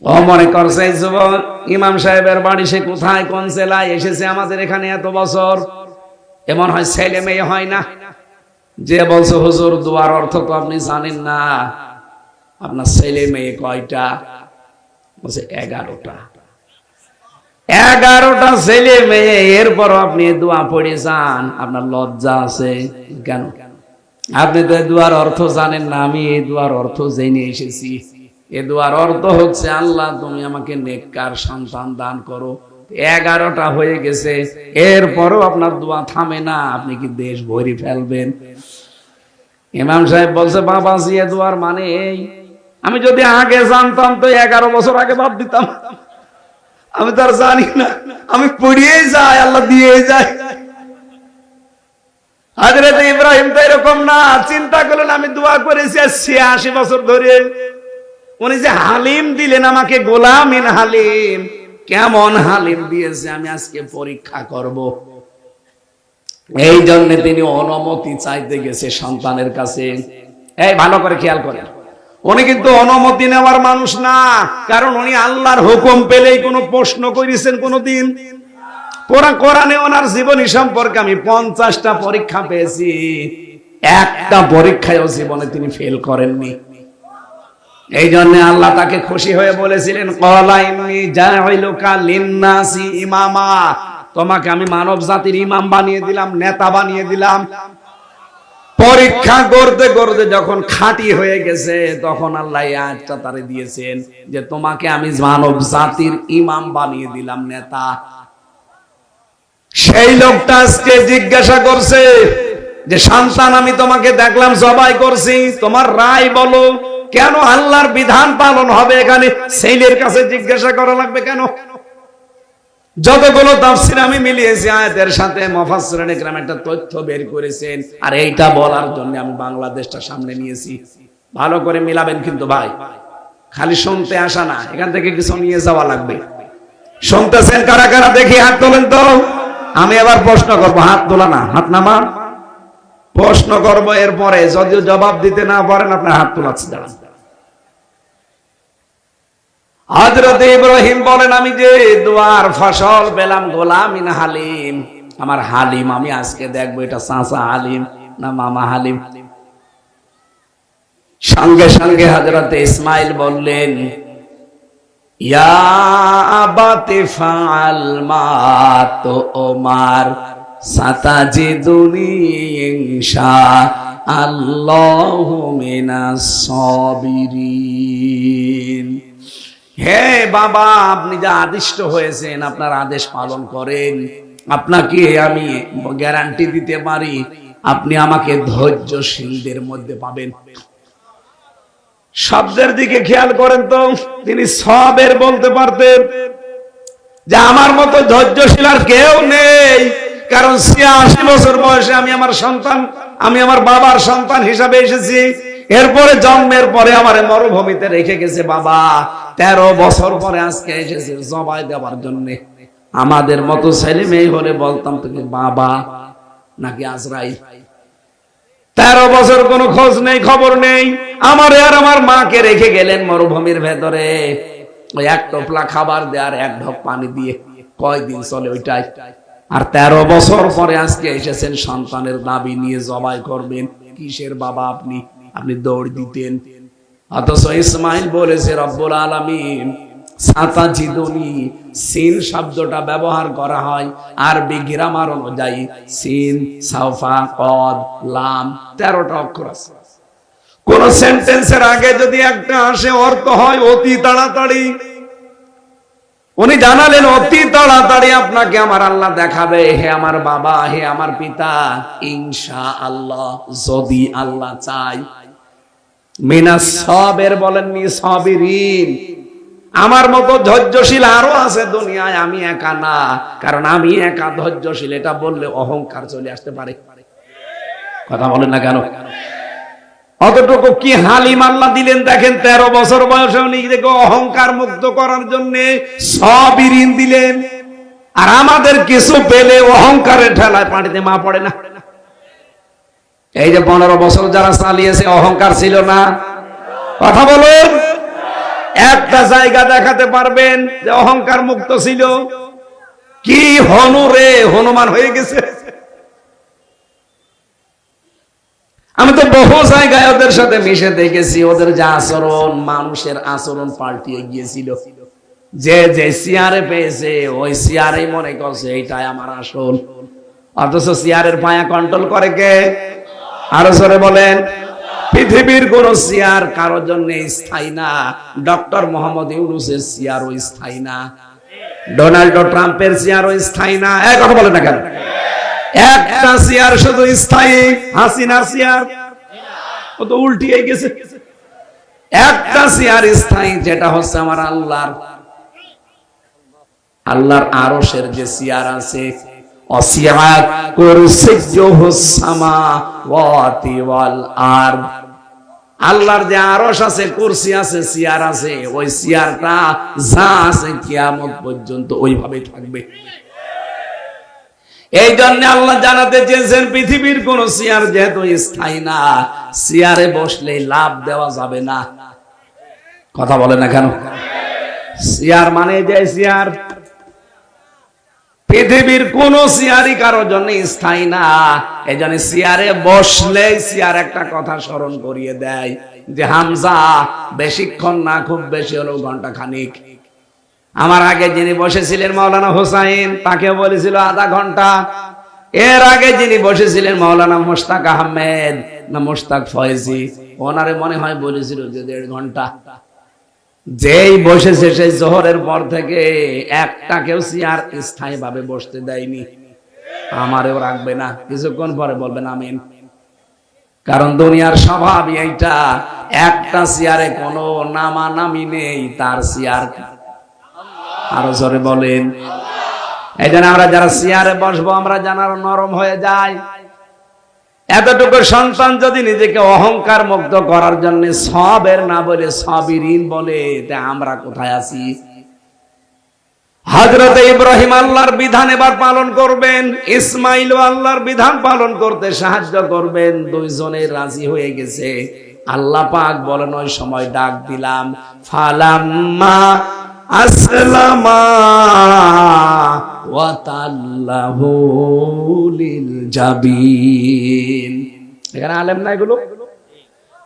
ও মনে করছে এই যুবক ইমাম সাহেবের বাড়ি সে কোথায়, কোন জেলায় এসেছে আমাদের এখানে এত বছর, এমন হয় ছেলে মেয়ে হয় না? যে বলছে হুজুর দোয়ার অর্থ তো আপনি জানেন না, আপনার ছেলে মেয়ে কয়টা? বলছে 11টা। 11টা ছেলে মেয়ে, এরপরও আপনি দোয়া পড়ে যান, আপনার লজ্জা আছে কেন? আপনি তো দোয়ার অর্থ জানেন না। আমি এই দোয়ার অর্থ জেনে এসেছি। এ দোয়ার অর্থ হচ্ছে আল্লাহ তুমি আমাকে নেককার সন্তান দান করো। 11টা হয়ে গেছে, এরপরও আপনার দোয়া থামে না, আপনি কি দেশ ভরি ফেলবেন? ইমাম সাহেব বলছে বাবাজি এ দোয়ার মানে এই, আমি যদি আগে জানতাম তো 11 বছর আগে বাদ দিতাম। আমি তো আর জানি না, আমি পড়িয়ে যাই, আল্লাহ দিয়ে যায়। হযরত ইব্রাহিম তো এরকম না, চিন্তা করলেন আমি দোয়া করেছি 86 বছর ধরে, উনি যে হালিম দিলেন আমাকে, গোলামিন হালিম, কেমন হালিম দিয়েছে আমি আজকে পরীক্ষা করব। এই জন্য তিনি অনুমতি চাইতে গেছে সন্তানের কাছে। এই ভালো করে খেয়াল করেন, উনি কিন্তু অনুমতি নেওয়ার মানুষ না, কারণ উনি আল্লাহর হুকুম পেলেই কোনো প্রশ্ন করেছেন কোনদিন? কোরআনে ওনার জীবনী সম্পর্কে আমি 50টা পরীক্ষা পেয়েছি, একটা পরীক্ষায়ও জীবনে তিনি ফেল করেননি। এই জন্য আল্লাহ তাকে খুশি হয়ে বলেছিলেন ক্বালা ইন্নী জাইলুকা লিন্নাসি ইমামা, তোমাকে আমি মানব জাতির ইমাম বানিয়ে দিলাম, নেতা বানিয়ে দিলাম। পরীক্ষা করতে করতে যখন খাঁটি হয়ে গেছে, তখন আল্লাহ এই আয়াতটা তারে দিয়েছেন যে তোমাকে আমি মানব জাতির ইমাম বানিয়ে দিলাম, নেতা। সেই লোকটা আজকে জিজ্ঞাসা করছে যে সন্তান আমি তোমাকে দেখলাম জবাই করছি, তোমার রায় বলো, কেন আল্লাহর বিধান পালন হবে এখানে ছেলের কাছে জিজ্ঞাসা করা লাগবে কেন? যতগুলো তাফসীর আমি মিলিয়েছি আয়াতের সাথে, মুফাসসিরিন ইকরাম একটা তথ্য বের করেছেন, আর এইটা বলার জন্য আমি বাংলাদেশটা সামনে নিয়েছি। ভালো করে মিলাবেন কিন্তু ভাই, খালি শুনতে আসা না, এখান থেকে কিছু নিয়ে যাওয়া লাগবে। শুনতেছেন কারা কারা? দেখি হাত তোলেন তো। আমি এবার প্রশ্ন করব, হাত তোলা না, হাত নামান। প্রশ্ন করব, এরপরে যদিও জবাব দিতে না পারেন আপনার হাত তোলাচ্ছে। দাঁড়ান। হযরত ইব্রাহিম বলেন আমি যে দোয়ার ফসল পেলাম গোলামিন হালিম, আমার হালিম আমি আজকে দেখবো এটা চাচা হালিম না মামা হালিম। সঙ্গে সঙ্গে হযরত ইসমাইল বললেন ইয়া আবাতি ফাআল মা তুমার সাতাজিদুনি ইনশাআল্লাহু মিনাস সাবিরিন। হে বাবা, আপনি যা আদিষ্ট হয়েছেন আপনার আদেশ পালন করেন, আপনাকে আমি গ্যারান্টি দিতে পারি আপনি আমাকে ধৈর্যশীলদের মধ্যে পাবেন। শব্দের দিকে খেয়াল করেন তো, তিনি সবের বলতে পারতেন যে আমার মতো ধৈর্যশীল আর কেউ নেই, কারণ 86 বছর বয়সে আমি আমার সন্তান, আমি আমার বাবার সন্তান হিসাবে এসেছি। এরপরে জন্মের পরে আমার মরুভূমিতে রেখে গেছে বাবা, 13 বছর পরে আজকে এসেছে জবাই দেওয়ার জন্য। আমাদের মতো ছেলে মেয়ে হলে বলতাম তুমি বাবা নাকি আজরাইল। 13 বছর কোনো খোঁজ নেই, খবর নেই। আমারে আর আমার মাকে রেখে গেলেন মরুভূমির ভেতরে, ওই এক টোপলা খাবার দেয়ার এক ঢোক পানি দিয়ে কয়দিন চলে ওইটাই। আর 13 বছর পরে আজকে এসেছেন সন্তানের দাবি নিয়ে, জবাই করবেন। কিসের বাবা আপনি? আপনি দৌড় দিতেন। অথচ ইসমাইল বলেছে রব্বুল আলামিন সাতাজিদুনি, সিন শব্দটা ব্যবহার করা হয় আরবি গ্রামার অনুযায়ী সিন, সাউফা, কদ, লাম 13টা অক্ষর আছে। কোন সেন্টেন্সের আগে যদি একটা আসে অর্থ হয় অতি তাড়াতাড়ি। উনি জানালেন অতি তাড়াতাড়ি আপনাকে আমার আল্লাহ দেখাবে, হে আমার বাবা, হে আমার পিতা, ইনশাআল্লাহ, যদি আল্লাহ চায়। মিনাস সাবের বলেননি, সাবিরিন। আমার মতো ধৈর্যশীল আরো আছে দুনিয়ায়, আমি একা না। কারণ আমি একা ধৈর্যশীল এটা বললে অহংকার চলে আসতে পারে। কথা বলেন না কেন? অতটুকু কি হালিম আল্লাহ দিলেন দেখেন। 13 বছর বয়সে নিজেকে অহংকার মুক্ত করার জন্য সাবিরিন দিলেন। আর আমাদের কিছু পেলে অহংকারের ঠেলায় পানিতে মা পড়ে না। এই যে 15 বছর যারা চালিয়েছে, অহংকার ছিল না? কথা বলুন। একটা জায়গা দেখাতে পারবেন যে অহংকার মুক্ত ছিল? কি হনুরে হনুমান হয়ে গেছে। আমি তো বহু জায়গায় ওদের সাথে মিশে দেখেছি, ওদের যে আচরণ, মানুষের আচরণ পাল্টিয়ে গিয়েছিল। যে যে চেয়ারে পেয়েছে ওই চেয়ারেই মনে করছে এইটাই আমার আসল। অথচ চেয়ারের পায়া কন্ট্রোল করে কে? আরো জোরে বলেন। পৃথিবীর কোন চেয়ার কারোর জন্য স্থায়ী না। ডক্টর মোহাম্মদ ইউনূসের চেয়ারও স্থায়ী না, ডোনাল্ড ট্রাম্পের চেয়ারও স্থায়ী না। এক কথা বলেন না কেন? একটা চেয়ার শুধু স্থায়ী, হাসিনার চেয়ার। ও তো উল্টিয়ে গেছে। একটা চেয়ার স্থায়ী, যেটা হচ্ছে আমার আল্লাহর আরশের যে চেয়ার আছে। অসিয়াত কুরসিয়্যুহুস সামাওয়াতি ওয়াল আরদ। আল্লাহর যে আরশ আছে, কুরসি আছে, চেয়ার আছে, ওই চেয়ারটা যা আছে কিয়ামত পর্যন্ত ওইভাবে থাকবে। এই জন্য আল্লাহ জানাতে চেয়েছেন পৃথিবীর কোন চেয়ার যেহেতু স্থায়ী না, চেয়ারে বসলে লাভ দেওয়া যাবে না। কথা বলে না কেন? চেয়ার মানে যে চেয়ার, পৃথিবীর কোন চেয়ারই কারোর জন্য স্থায়ী না। এই জন্য চেয়ারে বসলে চেয়ার একটা কথা স্মরণ করিয়ে দেয় যে হামজা বেশিক্ষণ না, খুব বেশি হলো ঘন্টা খানিক। আমার আগে যিনি বসেছিলেন মাওলানা হোসাইন, তাকে বলেছিল আধা ঘন্টা। এর আগে যিনি বসেছিলেন মাওলানা মোশতাক আহমেদ না মোশতাক ফয়েজি, ওনারে মনে হয় বলেছিল যে 1.5 ঘন্টা। যেই বসেছে সেই জোহরের পর থেকে একটা কেউ চেয়ার স্থায়ী ভাবে বসতে দেয়নি। আমারেও রাখবে না, কিছুক্ষণ পরে বলবেন আমিন। কারণ দুনিয়ার স্বভাব এইটা, একটা চেয়ারে কোনো নামানামি নেই, তার চেয়ার। আরো জোরে বলেন। এই জন্য আমরা যারা চেয়ারে বসবো আমরা জানার নরম হয়ে যায়। এতটুকু সন্তান যদি নিজেকে অহংকার মুক্ত করার জন্য সবের না বলে সাবিরিন বলে, তা আমরা কোথায় আছি? হযরত ইব্রাহিম আল্লাহর বিধান এবার পালন করবেন, ইসমাইলও আল্লাহর বিধান পালন করতে সাহায্য করবেন। দুইজনে রাজি হয়ে গেছে। আল্লাহ পাক বলেন ওই সময় ডাক দিলাম, ফালাম্মা আসলামা ওয়া তাল্লাহু লিল জাবিন। এখানে আলেম না এগুলো?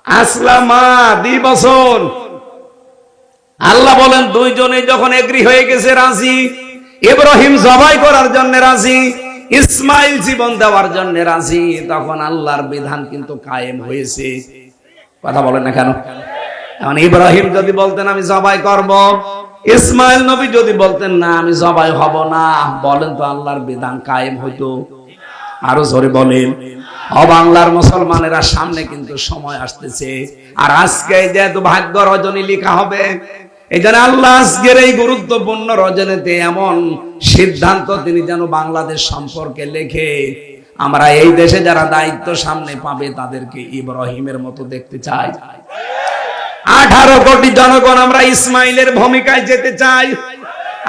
আসলামা 2 বছর। আল্লাহ বলেন দুইজনে যখন এগ্রি হয়ে গেছে, রাজি, ইব্রাহিম জবাই করার জন্য রাজি, ইসমাইল জীবন দেওয়ার জন্য রাজি, তখন আল্লাহর বিধান কিন্তু কায়েম হয়েছে। কথা বলেন না কেন? এখন ইব্রাহিম যদি বলতেন আমি জবাই করব, ইসমাইল নবী যদি বলতেন না আমি জবাই হব না, বলেন তো আল্লাহর বিধান কায়েম হইতো? আরো জোরে বলেন। বাংলার মুসলমানেরা, সামনে কিন্তু সময় আসতেছে। আর আজকে যেহেতু ভাগ্য রজনী লেখা হবে, এই জন্য আল্লাহ আজকের এই গুরুত্বপূর্ণ রজনীতে এমন সিদ্ধান্ত তিনি যেন বাংলাদেশ সম্পর্কে লেখে, আমরা এই দেশে যারা দায়িত্ব সামনে পাবে তাদেরকে ইব্রাহিমের মতো দেখতে চাই। 18 কোটি জনগণ আমরা ইসমাইলের ভূমিকায় যেতে চাই।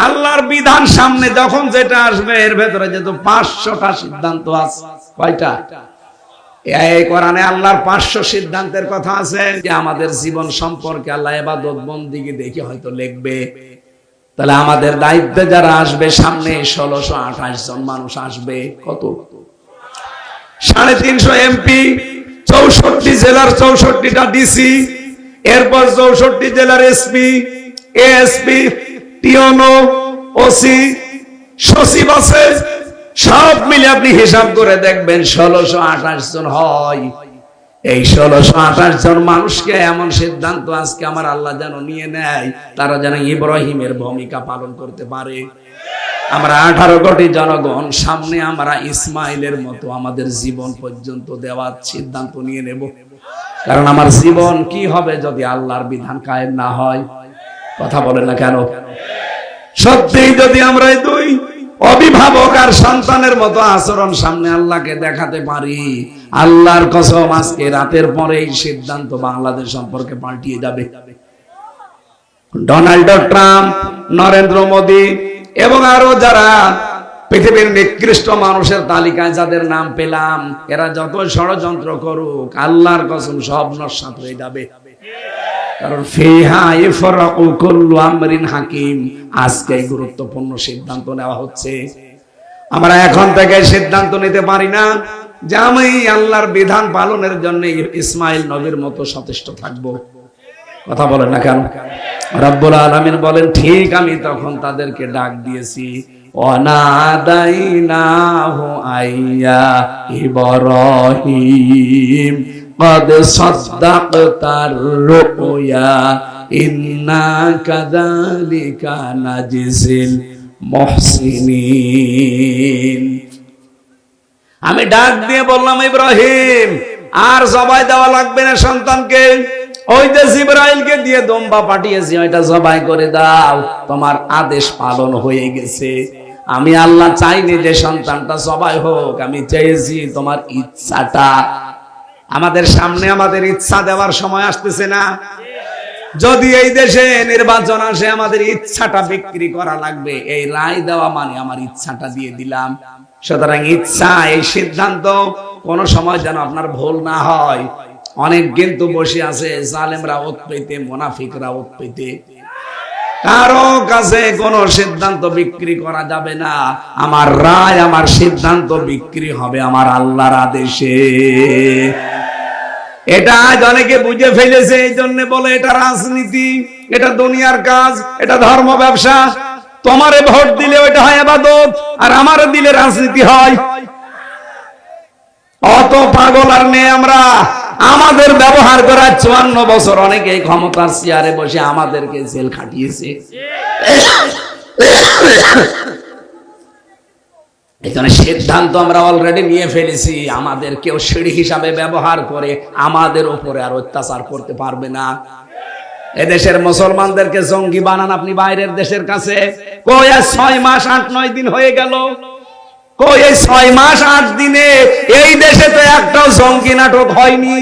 আল্লাহর বিধান সামনে যখন যেটা আসবে, এর ভেতরে যেহেতু 500টা সিদ্ধান্ত আছে। কয়টা? এই কোরআনে আল্লাহর 500 সিদ্ধান্তের কথা আছে যে আমাদের জীবন সম্পর্কে আল্লাহ ইবাদত বন্দেগী দেখে হয়তো লিখবে। তাহলে আমাদের দায়িত্বে যারা আসবে সামনে 1628 জন মানুষ আসবে। কত? 350 এমপি, 64 জেলার 64টা ডিসি, এরপর 64 জেলার এসপি, এএসপি, টিওনো, ওসি, সচিব আছে। সব মিলে আপনি হিসাব করে দেখবেন 1628 জন হয়। এই 1628 জন মানুষকে এমন সিদ্ধান্ত আজকে আমার আল্লাহ যেন নিয়ে নেয়, তারা যেন ইব্রাহিমের ভূমিকা পালন করতে পারে। আমরা 18 কোটি জনগণ সামনে আমরা ইসমাইলের মতো আমাদের জীবন পর্যন্ত দেওয়ার সিদ্ধান্ত নিয়ে নেব। কারণ আমার জীবন কি হবে যদি আল্লাহর বিধান কায়েম না হয়? কথা বলেন না কেন? সত্যি যদি আমরা এই দুই অভিভাবক আর সন্তানের মতো আচরণ সামনে আল্লাহকে দেখাতে পারি, আল্লাহর কসম আজকে রাতের পরে এই সিদ্ধান্ত বাংলাদেশ সম্পর্কে পাল্টিয়ে যাবে। ডোনাল্ড ট্রাম্প, নরেন্দ্র মোদী এবং আরো যারা পৃথিবীর নিকৃষ্ট মানুষের তালিকায় যাদের নাম পেলাম, এরা যত ষড়যন্ত্র করুক আল্লাহর কসম সব নস্যাৎ হয়ে যাবে। কারণ ফিহা ইফরাকু কুল্লু আমরিন হাকিম, আজকে গুরুত্বপূর্ণ সিদ্ধান্ত নেওয়া হচ্ছে। আমরা এখন থেকে সিদ্ধান্ত নিতে পারি না যে আমি আল্লাহর বিধান পালনের জন্য ইসমাইল নবীর মতো সচেষ্ট থাকব। কথা বলেন না কেন? রব্বুল আলামিন বলেন, ঠিক আমি তখন তাদেরকে ডাক দিয়েছি, ওয়ানাদাইনাহু আইয়া ইব্রাহিম قد صدقت الرؤيا إنا كذلك نجزي المحسنين। আমি ডাক দিয়ে বললাম, ইব্রাহিম আর জবাই দেওয়া লাগবে না সন্তানকে, ওই যে জিবরাইলকে দিয়ে দম্বা পাঠিয়েছি ওইটা জবাই করে দাও, তোমার আদেশ পালন হয়ে গেছে। আমি আল্লাহ চাইনি যে সন্তানটা জবাই হোক, আমি চেয়েছি তোমার ইচ্ছাটা। আমাদের সামনে আমাদের ইচ্ছা দেওয়ার সময় আসতেছে না? যদি এই দেশে নির্বাচন আসে আমাদের ইচ্ছাটা বিক্রি করা লাগবে, এই রায় দেওয়া মানে আমার ইচ্ছাটা দিয়ে দিলাম। সুতরাং ইচ্ছা, এই সিদ্ধান্ত কোন সময় যেন আপনার ভুল না হয়। অনেক কিন্তু বসে আছে জালেমরা ওত পেতে, মুনাফিকরা ওত পেতে। কারো কাছে কোন সিদ্ধান্ত বিক্রি করা যাবে না। আমার রায়, আমার সিদ্ধান্ত বিক্রি হবে আমার আল্লাহর আদেশে। এটা আজ অনেকে বুঝে ফেলেছে, এই জন্য বলে এটা রাজনীতি, এটা দুনিয়ার কাজ, এটা ধর্ম ব্যবসা। তোমারে ভোট দিলে ওইটা হয় ইবাদত, আর আমারে দিলে রাজনীতি হয়। অত পাগল আর নেই আমরা। আমাদের ব্যবহার করা 54 বছর অনেকে ক্ষমতার চেয়ারে বসে আমাদেরকে জেল খাটিয়েছে। এখানে সিদ্ধান্ত আমরা অলরেডি নিয়ে ফেলেছি, আমাদের কেউ সিঁড়ি হিসাবে ব্যবহার করে আমাদের উপরে আর অত্যাচার করতে পারবে না। এদেশের মুসলমানদেরকে জঙ্গি বানান আপনি বাইরের দেশের কাছে। কই 6 মাস 8-9 দিন হয়ে গেল, কই এই 6 মাস 8 দিনে এই দেশে তো একটাও জঙ্গি নাটক হয়নি।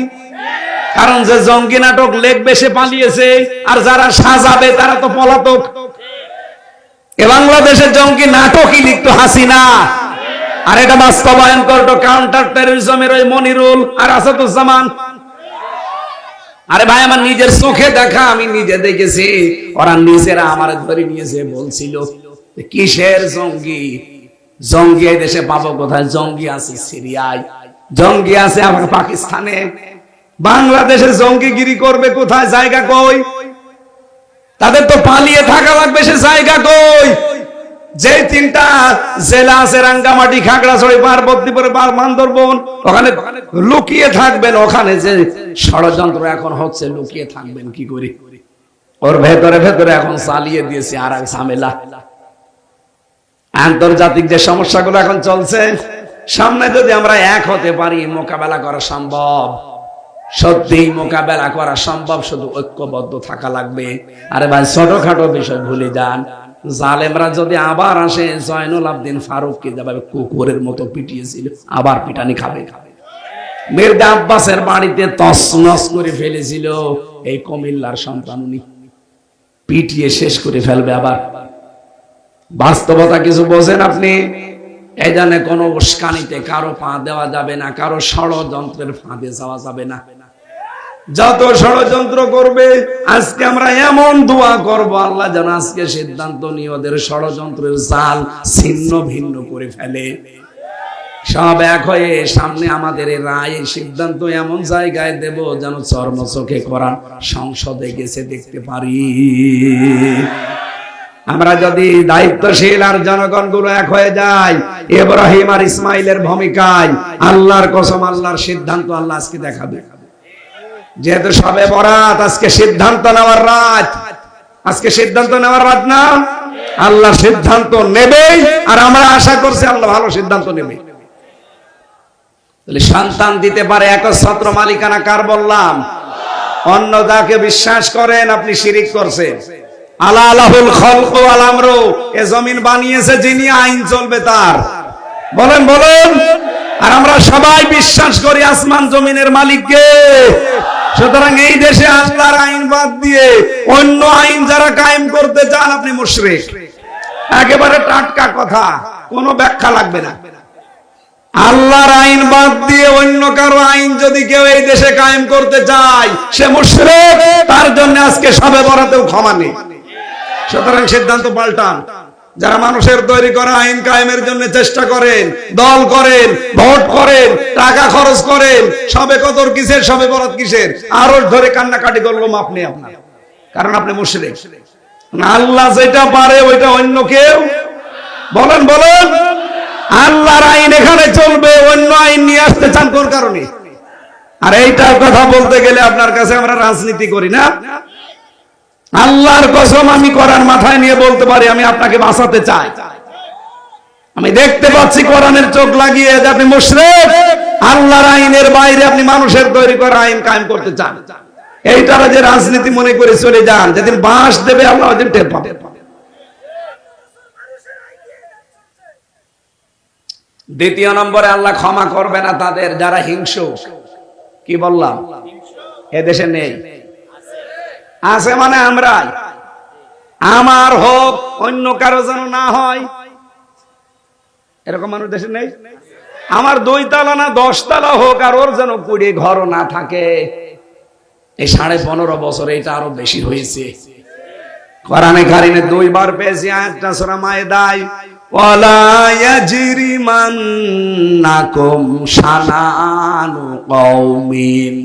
কারণ যে জঙ্গি নাটক লিখবে সে পালিয়েছে, আর যারা সাজাবে তারা তো পলাতক। এ বাংলাদেশের জঙ্গি নাটকই লিখতো হাসিনা, আর এটা বাস্তবায়ন করতো কাউন্টার টেররিজমের ওই মনিরুল আর আসাদুজ্জামান। আরে ভাই, আমার নিজের চোখে দেখা, আমি নিজে দেখেছি। ওরা নিজেরা আমার ধরে নিয়েছে, বলছিল কিসের জঙ্গি? জঙ্গি এই দেশে পাবো কোথায়? জঙ্গি আছে সিরিয়ায়, জঙ্গি আছে আমার পাকিস্তানে। বাংলাদেশে জঙ্গিগিরি করবে কোথায়? জায়গা কই? তাদের তো পালিয়ে থাকা লাগবে, সে জায়গা কই? যে 3টা জেলা আছে, রাঙ্গামাটি, খাগড়াছড়ি, পার্বতীপুর, বান্দরবন, ওখানে লুকিয়ে থাকবেন। ওখানে যে ষড়যন্ত্র এখন হচ্ছে, লুকিয়ে থাকবেন কি করে? ওর ভেতরে ভেতরে এখন চালিয়ে দিয়েছে আর এক ঝামেলা। আন্তর্জাতিক যে সমস্যাগুলো এখন চলছে, সামনে যদি আমরা এক হতে পারি মোকাবেলা করা সম্ভব। সত্যি মোকাবেলা করা সম্ভব, শুধু ঐক্যবদ্ধ থাকা লাগবে। আরে ভাই, ছোটখাটো বিষয় ভুলে যান। জালেমরা যদি আবার আসে, জয়নুল আবদিন ফারুককে যেভাবে কুকুরের মতো পিটিয়েছিল, আবার পিটানি খাবে। মির্জা আব্বাসের বাড়িতে তছনছ করে ফেলেছিল এই কুমিল্লার সন্তান, উনি পিটিয়ে শেষ করে ফেলবে আবার। বাস্তবতা কিছু বোঝেন আপনি? এই জন্য কোনো উস্কানিতে কারো পা দেওয়া যাবে না, কারো ষড়যন্ত্রের ফাঁদে যাওয়া যাবে না। যত ষড়যন্ত্র করবে, আজকে আমরা এমন দোয়া করব, আল্লাহ যেন আজকে সিদ্ধান্ত নিয়ে ওদের ষড়যন্ত্রের জাল ছিন্ন ভিন্ন করে ফেলে। সব এক হয়ে সামনে আমাদের এই রায় সিদ্ধান্ত এমন জায়গায় দেব যেন চর্ম চোখে করা সংসদে গেছে দেখতে পারি। আমরা যদি দায়িত্বশীল আর জনগণ গুলো এক হয়ে যায়, ইব্রাহিম আর ইসমাইলের ভূমিকায়, আল্লাহর কসম আল্লাহর সিদ্ধান্ত আল্লাহ আজকে দেখাবে। যেহেতু সবে বরাত, আজকে সিদ্ধান্ত নেওয়ার রাত, আজকে সিদ্ধান্ত নেওয়ার রাত না, আল্লাহ সিদ্ধান্ত নেবে। আর আমরা আশা করছি আল্লাহ ভালো সিদ্ধান্ত নেবে। সন্তান দিতে পারে একচ্ছত্র মালিকানা কার বললাম? অন্য যাকে বিশ্বাস করেন আপনি শিরিক করছেন। আলা আলাহুল খলক ওয়াল আমরু, এ জমিন বানিয়েছে যিনি, আইন চলবে তার। বলেন বলেন। আর আমরা সবাই বিশ্বাস করি আসমান জমিনের মালিককে। সুতরাং এই দেশে আল্লাহর আইন বাদ দিয়ে অন্য আইন যারা কায়েম করতে চান, আপনি মুশরিক। একেবারে টাটকা কথা, কোনো ব্যাখ্যা লাগবে না। আল্লাহর আইন বাদ দিয়ে অন্য কারো আইন যদি কেউ এই দেশে কায়েম করতে চায়, সে মুশরিক। তার জন্য আজকে সবে বরাতেও ক্ষমা নেই। সুতরাং সিদ্ধান্ত পাল্টান। যারা মানুষের তৈরি করা আইন কায়েমের জন্য চেষ্টা করেন, দল করেন, ভোট করেন, টাকা খরচ করেন, সবে কদর কিসের, সবে বরাত কিসের, আরো ধরে কান্নাকাটি করলাম আপনি আপনার, কারণ আপনি মুশরিক। আল্লাহ যেটা পারে ওইটা অন্য কেউ। বলেন বলেন। আল্লাহর আইন এখানে চলবে, অন্য আইন নিয়ে আসতে চান কোন কারণে? আর এইটার কথা বলতে গেলে আপনার কাছে আমরা রাজনীতি করি না। আল্লাহর কসম আমি কোরআন মাথায় নিয়ে বলতে পারি, আমি আপনাকে বাঁচাতে চাই। আমি দেখতে পাচ্ছি কোরআনের চোখ লাগিয়ে যে আপনি মুশরিক। আল্লাহর আইনের বাইরে আপনি মানুষের তৈরি করা আইন কায়েম করতে চান। এইটারা যে রাজনীতি মনে করে চলে যান, যেদিন বাঁশ দেবে আল্লাহ ওদিন টের পাবে। দ্বিতীয় নম্বরে আল্লাহ ক্ষমা করবে না তাদের যারা হিংসুক। কি বললাম? এদেশে নেই, আছে মানে আমরাই। আমার হোক, অন্য কারো যেন না হয়, এরকম মানুষ দেশে নেই। আমার 2 তলা না 10 তলা হোক, আর ওর যেন 20 ঘরও না থাকে। এই 15.5 বছরে এটা আরো বেশি হয়েছে। কোরআনে কারিমে 2 বার পেয়েছি আয়াতটা সূরা মায়েদায়, ওয়ালা ইয়াজরিমান্নাকুম শানানু কওমিন।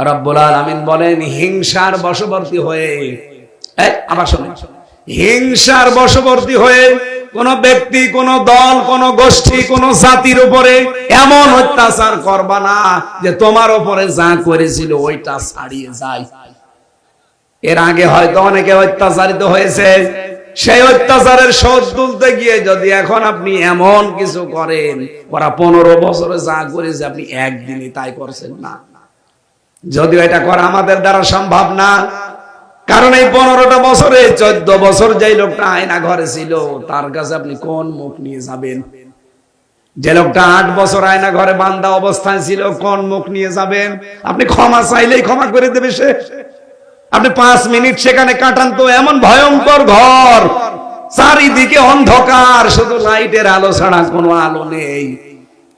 রব্বুল আলামিন বলেন, হিংসার বশবর্তী হয়ে, আবার শুনুন, হিংসার বশবর্তী হয়ে কোন ব্যক্তি, কোন দল, কোন গোষ্ঠী, কোন জাতির উপরে এমন অত্যাচার করবা না যে তোমার উপরে যা করেছিল ওইটা ছাড়িয়ে যায়। এর আগে হয়তো অনেকে অত্যাচারিত হয়েছে, সেই অত্যাচারের শোধ তুলতে গিয়ে যদি এখন আপনি এমন কিছু করেন, ওরা 15 বছরে যা করেছে আপনি একদিনে তাই করছেন না। যদিও এটা করা আমাদের দ্বারা সম্ভব না, কারণ এই 15টা বছরে 14 বছর যেই লোকটা আয়না ঘরে ছিল, তার কাছে আপনি কোন মুখ নিয়ে যাবেন? যে লোকটা 8 বছর আয়না ঘরে বান্ধা অবস্থায় ছিল, কোন মুখ নিয়ে যাবেন? আপনি ক্ষমা চাইলেই ক্ষমা করে দেবে সে? আপনি 5 মিনিট সেখানে কাটান তো, এমন ভয়ঙ্কর ঘর, চারিদিকে অন্ধকার, শুধু লাইটের আলো ছাড়া কোনো আলো নেই।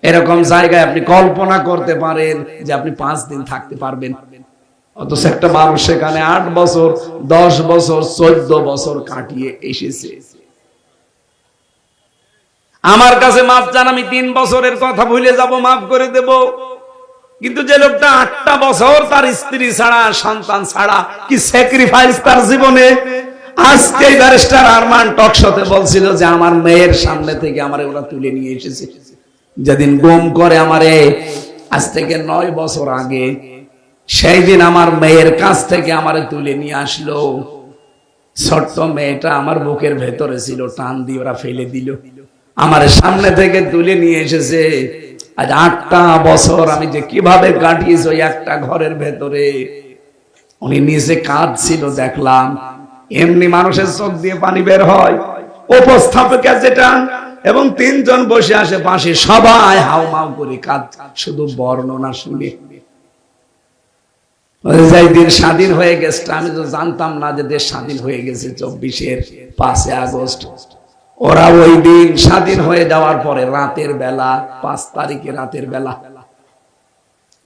এরকম জায়গায় আপনি কল্পনা করতে পারেন যে আপনি 5 দিন থাকতে পারবেন? অথচ একটা মানুষ সেখানে 8 বছর, 10 বছর, 14 বছর কাটিয়ে এসেছে। আমার কাছে মাফ চান, আমি 3 বছরের কথা ভুলে যাব, মাফ করে দেব। কিন্তু যে লোকটা 8টা বছর তার স্ত্রী ছাড়া, সন্তান ছাড়া, কি স্যাক্রিফাইস তার জীবনে। আজকে ব্যারিস্টার আরমান টকশোতে বলছিল যে আমার মেয়ের সামনে থেকে আমারে ওরা তুলে নিয়ে এসেছে। যেদিন গুম করে আমারে, আজ থেকে 9 বছর আগে, সেই দিন আমার মেয়ের কাছ থেকে আমারে তুলে নিয়ে আসলো। ছোট্ট মেয়েটা আমার বুকের ভেতরে ছিল, টান দিয়ে ওরা ফেলে দিল। আমার সামনে থেকে তুলে নিয়ে এসেছে। আজ 8টা বছর আমি যে কিভাবে কাটিয়েছি ওই একটা ঘরের ভেতরে। উনি নিজে কাঁদছিল দেখলাম। এমনি মানুষের চোখ দিয়ে পানি বের হয়। উপস্থাপকের যেটা, এবং 3 জন বসে আসে পাশে, সবাই হাউমাউ করে কাঁদ, শুধু বর্ণনা শুনে। যেই দিন স্বাধীন হয়ে গেছে, আমি তো জানতাম না যে দেশ স্বাধীন হয়ে গেছে 24-এর 5 আগস্ট। ওরা ওই দিন স্বাধীন হয়ে যাওয়ার পরে রাতের বেলা, 5 তারিখে রাতের বেলা,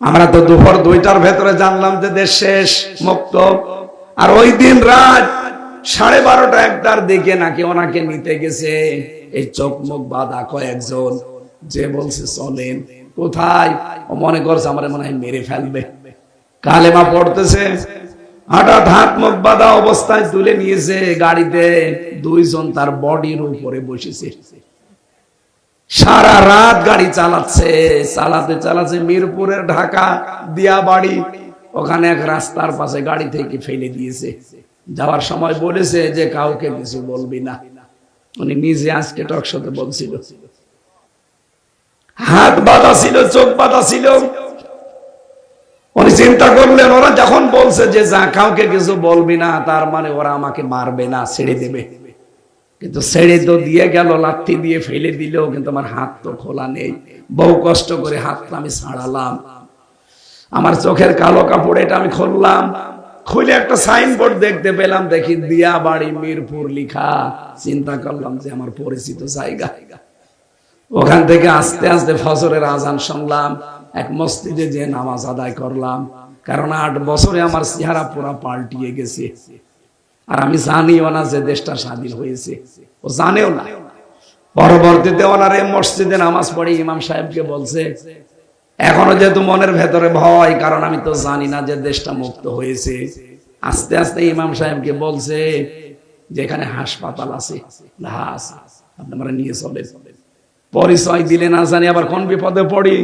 আমরা তো দুপুর 2টার ভেতরে জানলাম যে দেশ শেষ, মুক্ত। আর ওই দিন রাত 12:30 1টার দিকে নাকি ওনাকে নিতে গেছে এই চোখ মুখ বাঁধা কয়েকজন, যে বলছে চলেন। কোথায়? ও মনে করছে আমার মনে হয় মেরে ফেলবে, কালেমা পড়তেছে। হঠাৎ হাত মুখ বাঁধা অবস্থায় তুলে নিয়েছে গাড়িতে, 2 জন তার বডির উপরে বসেছে। সারা রাত গাড়ি চালাচ্ছে, চালাতে মিরপুরের ঢাকা দিয়াবাড়ি, ওখানে এক রাস্তার পাশে গাড়ি থেকে ফেলে দিয়েছে। যাওয়ার সময় বলেছে যে কাউকে কিছু বলবি না। উনি নিজে আজকে টকশোতে বলছিল, হাত বাঁধা ছিল, চোখ বাঁধা ছিল। উনি চিন্তা করলেন ওরা যখন বলছে যে যা কাউকে কিছু বলবি না, তার মানে ওরা আমাকে মারবে না, ছেড়ে দেবে। কিন্তু ছেড়ে তো দিয়ে গেল, লাথি দিয়ে ফেলে দিল, কিন্তু আমার হাত তো খোলা নেই। বহু কষ্ট করে হাতটা আমি ছাড়ালাম, আমার চোখের কালো কাপড় এটা আমি খুললাম, খুলে একটা সাইনবোর্ড দেখতে পেলাম, দেখি দিয়াবাড়ি মিরপুর লিখা। চিন্তা করলাম যে আমার পরিচিত জায়গা। ওখান থেকে আস্তে আস্তে ফজরের আজান শুনলাম, এক মসজিদে যে নামাজ আদায় করলাম। কারণ 8 বছরে আমার চেহারা পুরা পাল্টিয়ে গেছে। আর আমি জানিও না যে দেশটা স্বাধীন হয়েছে, ও জানেও না। পরবর্তীতে ওনার এই মসজিদে নামাজ পড়ে ইমাম সাহেবকে বলছে, এখনো যেহেতু মনের ভেতরে ভয়, কারণ আমি তো জানি না যে দেশটা মুক্ত হয়েছে। আস্তে আস্তে ইমাম সাহেবকে বলছে যেখানে হাসপাতাল আছে, আপনারা নিয়ে চলে। পরিচয় দিলে না জানি আবার কোন বিপদে পড়ি।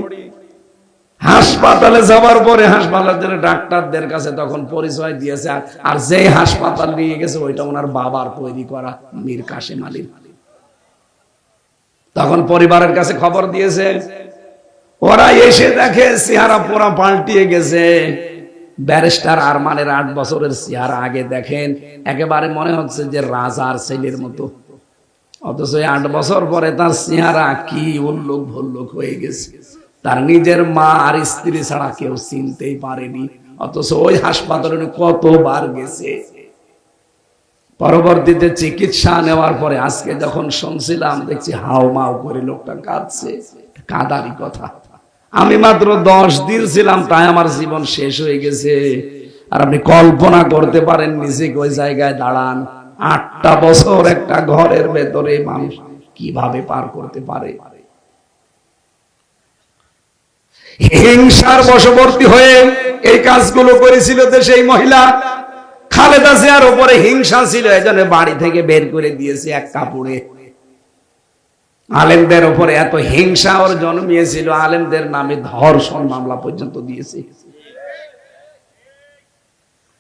হাসপাতালে যাবার পরে হাসপাতালের ডাক্তারদের কাছে তখন পরিচয় দিয়েছে, আর যে হাসপাতাল নিয়ে গেছে ওইটা ওনার বাবার তৈরি করা, মীর কাশেম আলীর। তখন পরিবারের কাছে খবর দিয়েছে, ওরা এসে দেখে চেহারা পুরা পাল্টিয়ে গেছে। ব্যারিস্টার আরমানের 8 বছরের চেহারা আগে দেখেন, একেবারে মনে হচ্ছে যে রাজার ছেলের মতো। অথচ 8 বছর পরে তার চেহারা কি উল্লুক ভল্লুক হয়ে গেছে। তার নিজের মা আর স্ত্রী ছাড়া কেউ চিনতেই পারেনি। অথচ ওই হাসপাতালে কতবার গেছে। পরবর্তীতে চিকিৎসা নেওয়ার পরে আজকে যখন শুনছিলাম, দেখছি হাও মাও করে লোকটা কাঁদছে। কাঁদারই কথা। আমি মাত্র 10 দিন ছিলাম, তাই আমার জীবন শেষ হয়ে গেছে। আর আপনি কল্পনা করতে পারেন নিজেকে ওই জায়গায় দাঁড়ান, 8টা বছর একটা ঘরের ভেতরে মানুষ কিভাবে পার করতে পারে। হিংসার বশবর্তী হয়ে এই কাজগুলো করেছিল দেশে এই মহিলা। খালেদা জিয়ার উপরে হিংসা ছিল, এজন্য বাড়ি থেকে বের করে দিয়েছে এক কাপড়ে। আলেমদের উপরে এত হিংসা ওর জন্মিয়েছিল, আলেমদের নামে ধর্ষণ মামলা পর্যন্ত দিয়েছে।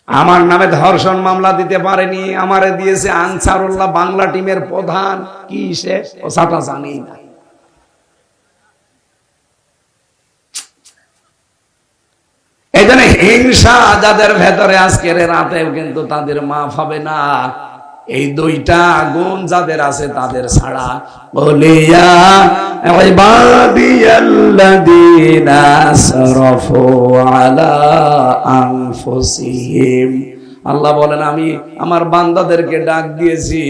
আমার নামে ধর্ষণ মামলা দিতে পারেনি, আমারে দিয়েছে আনসারুল্লাহ বাংলা টিমের প্রধান। কি সে ও সাটা জানি না। এই জন্য হিংসা যাদের ভেতরে আজকের রাতেও কিন্তু তাদের মাফ হবে না। এই 2টা গুণ যাদের আছে তাদের ছাড়া। বলিয়া ইবাদিয়াল্লাযীনা আসরাফু আলা আনফুসিহিম, আল্লাহ বলেন আমি আমার বান্দাদেরকে ডাক দিয়েছি,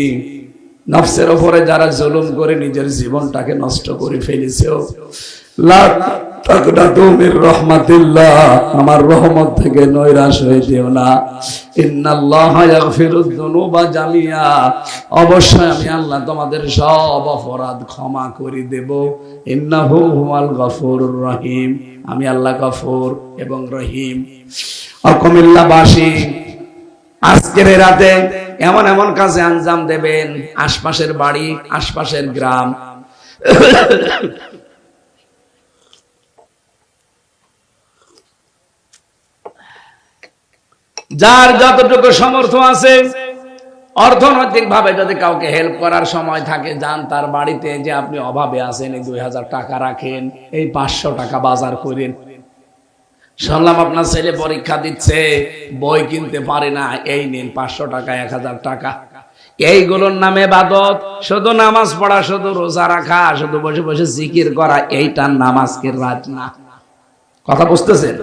নফসের উপরে যারা জুলুম করে নিজের জীবনটাকে নষ্ট করে ফেলেছে, লা তাকনাতু মির রাহমাতিল্লাহ, আমার রহমত থেকে নৈরাশ হয়ে যেও না। ইন্নাল্লাহা ইয়াগফিরুয যুনুবা জামিআ, অবশ্যই আমি আল্লাহ তোমাদের সব অপরাধ ক্ষমা করে দেব। ইন্নাহু হুয়াল গফুরুর রহিম, আমি আল্লাহ গফুর এবং রহিম। কুমিল্লাবাসী আজকের রাতে এমন এমন কাজে আঞ্জাম দেবেন, আশপাশের বাড়ি, আশপাশের গ্রাম, যার যতটুকু সামর্থ্য আছে, অর্থনৈতিক ভাবে যদি কাউকে হেল্প করার সময় থাকে, যান তার বাড়িতে, যে আপনি অভাবে আছেন, এই 2000 টাকা রাখেন, এই 500 টাকা বাজার করেন। শুনলাম আপনার ছেলে পরীক্ষা দিচ্ছে, বই কিনতে পারে না, এই নিন 500 টাকা, 1000 টাকা। এইগুলোর নামে ইবাদত, শুধু নামাজ পড়া, শুধু রোজা রাখা, শুধু বসে বসে জিকির করা, এইটার নামাজকে রাত না। কথা বুঝতেছেন?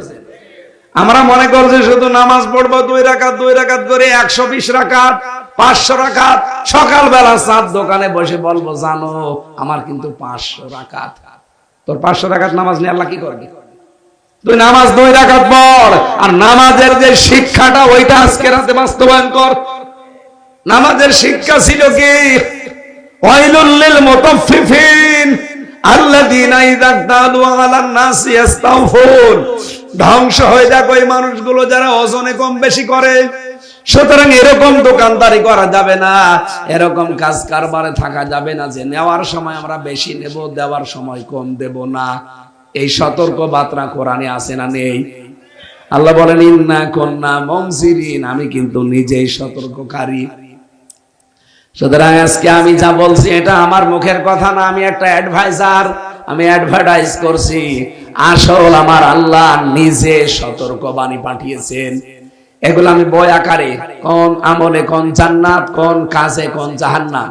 আমরা মনে করছি শুধু নামাজ পড়বো 2 রাকাত 2 রাকাত করে 120 রাকাত, 500 রাকাত। সকালবেলা চাঁদ দোকানে বসে বলবো, জানো আমার কিন্তু 500 রাকাত। তোর 500 রাকাত নামাজ নিয়ে আল্লাহ কি করবে? তুই নামাজ 2 রাকাত পড়, আর নামাজের যে শিক্ষাটা ওইটা আজকে রাতে বাস্তবায়ন কর। নামাজের শিক্ষা ছিল কি? ওয়াইলুল লিল মুতাফফিফিন আল্লাযীনা ইযা তালু আলান নাসি ইস্তাওফুন। ধ্বংস হয়ে যাক ওই মানুষগুলো যারা ওজনে কম বেশি করে। সুতরাং এরকম দোকানদারি করা যাবে না, এরকম কাজ কারবারে থাকা যাবে না যে নেওয়ার সময় আমরা বেশি নেব, দেওয়ার সময় কম দেব না। এই সতর্ক বার্তা কোরআনে আছে না নেই? আল্লাহ বলেন, ইন্না কুন্না মুনজিরিন, আমি কিন্তু নিজেই সতর্ককারী। সুতরাং আজকে আমি যা বলছি এটা আমার মুখের কথা না, আমি একটা অ্যাডভাইজার, আমি অ্যাডভার্টাইজ করছি। আসল আমার আল্লাহ নিজে সতর্কবাণী পাঠিয়েছেন। এগুলো আমি বই আকারে, কোন আমলে কোন জান্নাত, কোন কাজে কোন জাহান্নাম,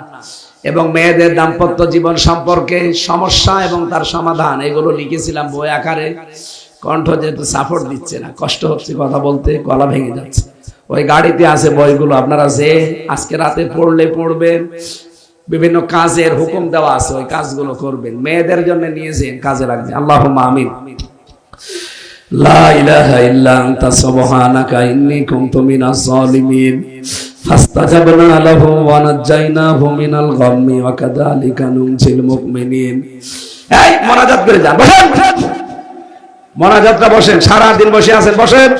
এবং মেয়েদের দাম্পত্য জীবন সম্পর্কে সমস্যা এবং তার সমাধান, এগুলো লিখেছিলাম বই আকারে। কণ্ঠ যেহেতু সাপোর্ট দিচ্ছে না, কষ্ট হচ্ছে কথা বলতে, গলা ভেঙে যাচ্ছে। ওই গাড়িতে আছে বইগুলো, আপনারা যে আজকে রাতে পড়লে পড়বেন। বিভিন্ন কাজের হুকুম দেওয়া আছে, ওই কাজগুলো করবেন। মেয়েদের জন্য নিয়েছেন, কাজে লাগবে। আল্লাহুম্মা আমিন। লা ইলাহা ইল্লা আনতা সুবহানাকা ইন্নী কুনতু মিনাজ জালিমিন। ফাস্তাজাবনা লাহু ওয়া নাজাইনাহু মিনাল গাম্মি ওয়া কাযালিকা নুনজিল মুমিনিন। এই মোনাজাত করে যান, বসেন। মোনাজাতটা বসেন, সারা দিন বসে আছেন, বসেন।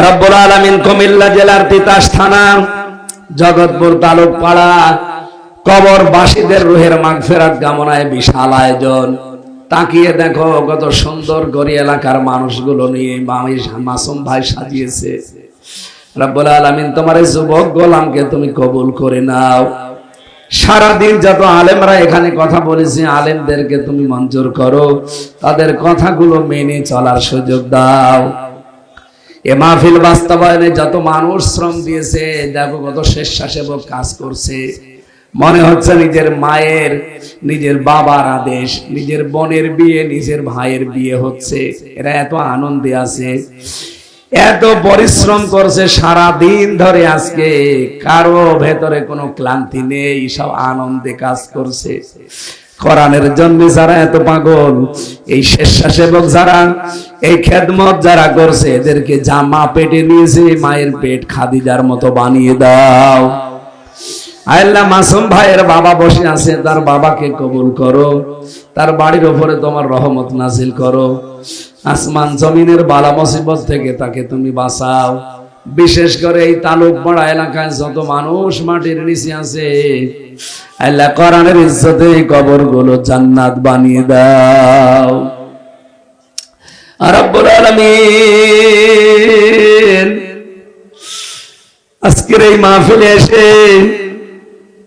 রব্বুল আলামিন কুমিল্লা জেলার তিতাস থানা জগৎপুর তালুক পাড়া কবরবাসীদের রুহের মাগফিরাত কামনায় বিশাল আয়োজন। তাকিয়ে দেখো কত সুন্দর গড়ি এলাকার মানুষগুলো নিয়ে মাসুম ভাই সাজিয়েছে। রব্বুল আলামিন তোমার এই যুবক গোলামকে তুমি কবুল করে নাও। সারাদিন যত আলেমরা এখানে কথা বলেছে, আলেমদেরকে তুমি মঞ্জুর করো, তাদের কথাগুলো মেনে চলার সুযোগ দাও। এ মাহফিল বাস্তবায়নে যত মানুষ শ্রম দিয়েছে, দেখো কত স্বেচ্ছাসেবক কাজ করছে। মনে হচ্ছে নিজের মায়ের, নিজের বাবার আদেশ, নিজের বোনের বিয়ে, নিজের ভাইয়ের বিয়ে হচ্ছে। এরা এত আনন্দে আছে, এত পরিশ্রম করছে সারা দিন ধরে। আজকে কারো ভেতরে কোনো ক্লান্তি নেই, সব আনন্দে কাজ করছে। কোরআনের জন্য যারা এত পাগল, এই স্বেচ্ছাসেবক যারা, এই খেদমত যারা করছে, এদেরকে জামা পেটে নিয়েছে, মায়ের পেট খাদিজার মতো বানিয়ে দাও। আল্লাহ মাসুম ভাইয়ের বাবা বসে আছে, তার বাবাকে কবুল করো, তার বাড়ির উপরে তোমার রহমত নাজিল করো। আসমান জমিনের বালা মুসিবত থেকে তাকে তুমি বাঁচাও। বিশেষ করে এই তালুক পাড়া এলাকায় যত মানুষ মাটির নিচে আছে, আল্লাহ কোরআনের ইজ্জতে কবরগুলো জান্নাত বানিয়ে দাও। রব্বুল আলামিন আজকের এই মাহফিলে এসে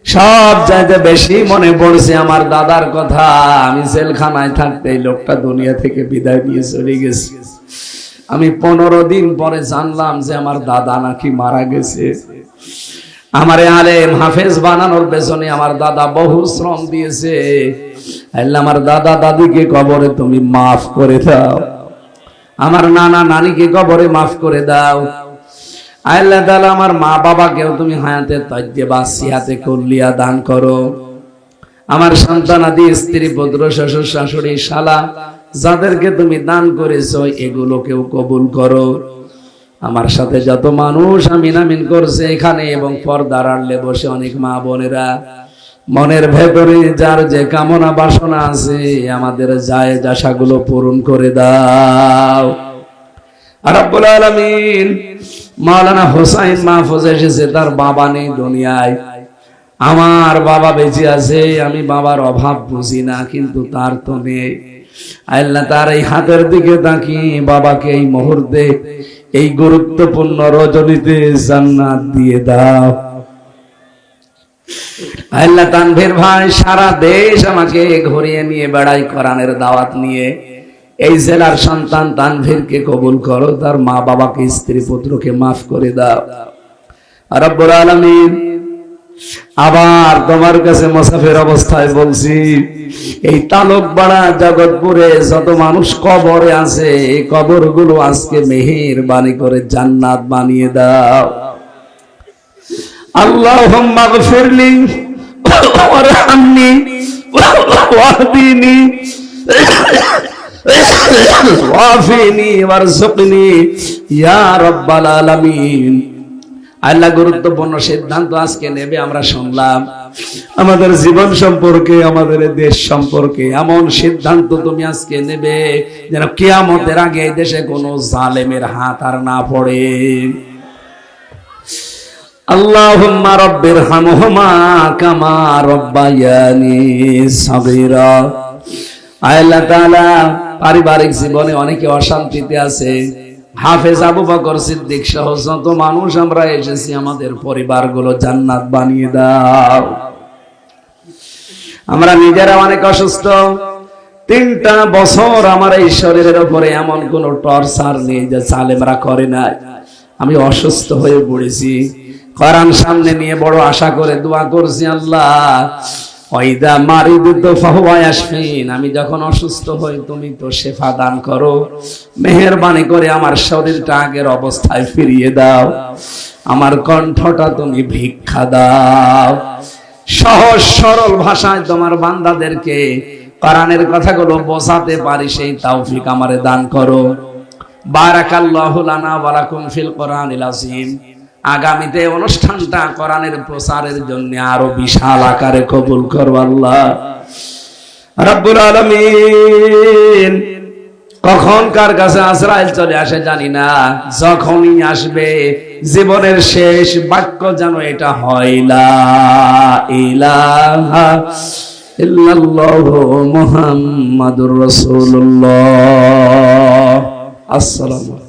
সব চাইতে বেশি মনে পড়ছে আমার দাদার কথা। আমি জেলখানায় থাকতে এই লোকটা দুনিয়া থেকে বিদায় নিয়ে চলে গেছে। আমি 15 দিন পরে জানলাম যে আমার দাদা নাকি মারা গেছে। আমার আলেম হাফেজ বানানোর পেছনে আমার দাদা বহু শ্রম দিয়েছে। আল্লাহ আমার দাদা দাদিকে কবরে তুমি মাফ করে দাও, আমার নানা নানিকে কবরে মাফ করে দাও। আল্লাহ তাআলা আমার মা বাবাকেও তুমি হায়াতে তাইয়্যিবা সিহাতে কুল্লিয়া দান করো। আমার সন্তানাদি, স্ত্রী, পুত্র, শ্বশুর, শাশুড়ি, শালা যাদেরকে তুমি দান করেছো, এগুলোকেও কবুল করো। আমার সাথে যত মানুষ আমিন আমিন করছে এখানে এবং পর্দার আড়ালে বসে অনেক মা বোনেরা, মনের ভেতরে যার যে কামনা বাসনা আছে, আমাদের জায়েজ আশাগুলো পূরণ করে দাও। রব্বুল আলামিন মাওলানা হোসাইন মাহফুজ এসেছে, তার বাবা নেই দুনিয়ায়। আমার বাবা বেঁচে আছে, আমি বাবার অভাব বুঝি না, কিন্তু তার তো নেই। আল্লাহ তার এই হাতের দিকে তাকিয়ে বাবাকে এই মুহূর্তে, এই গুরুত্বপূর্ণ রজনীতে জান্নাত দিয়ে দাও। আল্লাহ তানভীর ভাই সারা দেশ আমাকে ঘুরিয়ে নিয়ে বেড়াই কোরআনের দাওয়াত নিয়ে। এই জেলার সন্তান তানভীরকে কবুল করো, তার মা বাবাকে, স্ত্রী পুত্রকে মাফ করে দাও। রব্বুল আলামিন আবার তোমার কাছে মুসাফির অবস্থায় বলছি, এই তালুকপাড়া জগৎপুরে যত মানুষ কবরে আছে, এই কবরগুলো আজকে মেহেরবানি করে জান্নাত বানিয়ে দাও। আল্লাহুম্মা গফিরলি ওয়ারহামনি ওয়াহদিনি ওয়াফিনি ওয়ারযুকনি ইয়া রাব্বাল আলামিন। আল্লাহ গুরুত্বপূর্ণ সিদ্ধান্ত আজকে নেবে আমরা শুনলাম। আমাদের জীবন সম্পর্কে, আমাদের দেশ সম্পর্কে এমন সিদ্ধান্ত তুমি আজকে নেবে যেন কিয়ামতের আগে এই দেশে কোনো জালেমের হাত আর না পড়ে। আল্লাহুম্মা রাব্বিরহামহুমা কামা রাব্বায়ানি সাগীরা। আল্লাহ তাআলা পারিবারিক জীবনে অনেকে অশান্তিতে আছে। হাফেজ আবু বকর সিদ্দিক সহ যত মানুষ আমরা এসেছি, আমাদের পরিবারগুলো জান্নাত বানিয়ে দাও। আমরা নিজেরা অনেক অসুস্থ। 3টা বছর আমার এই শরীরের উপরে এমন কোন টর্চার নেই যে জালেমরা করে নাই। আমি অসুস্থ হয়ে পড়েছি। কোরআন সামনে নিয়ে বড় আশা করে দোয়া করছি, আল্লাহ ওয়াইদা মারিদু ফাহুয়া ইয়াশফিন, আমি যখন অসুস্থ হই তুমি তো শেফা দান করো। মেহেরবানি করে আমার শরীরটা আগের অবস্থায় ফিরিয়ে দাও, আমার কণ্ঠটা তুমি ভিক্ষা দাও। সহজ সরল ভাষায় তোমার বান্দাদেরকে কোরআনের কথাগুলো বোঝাতে পারি সেই তৌফিক আমারে দান করো। বারাকাল্লাহু লানা ওয়া লাকুম ফিল কোরআনিল আযীম। আগামীতে অনুষ্ঠানটা কোরআনের প্রচারের জন্য আরো বিশাল আকারে কবুল করো আল্লাহ রাব্বুল আলামিন। কখন কার কাছে আজরাইল চলে আসে জানি না, যখনই আসবে জীবনের শেষ বাক্য যেন এটা হয় লা ইলাহা ইল্লাল্লাহু মুহাম্মাদুর রাসূলুল্লাহ। আসসালামু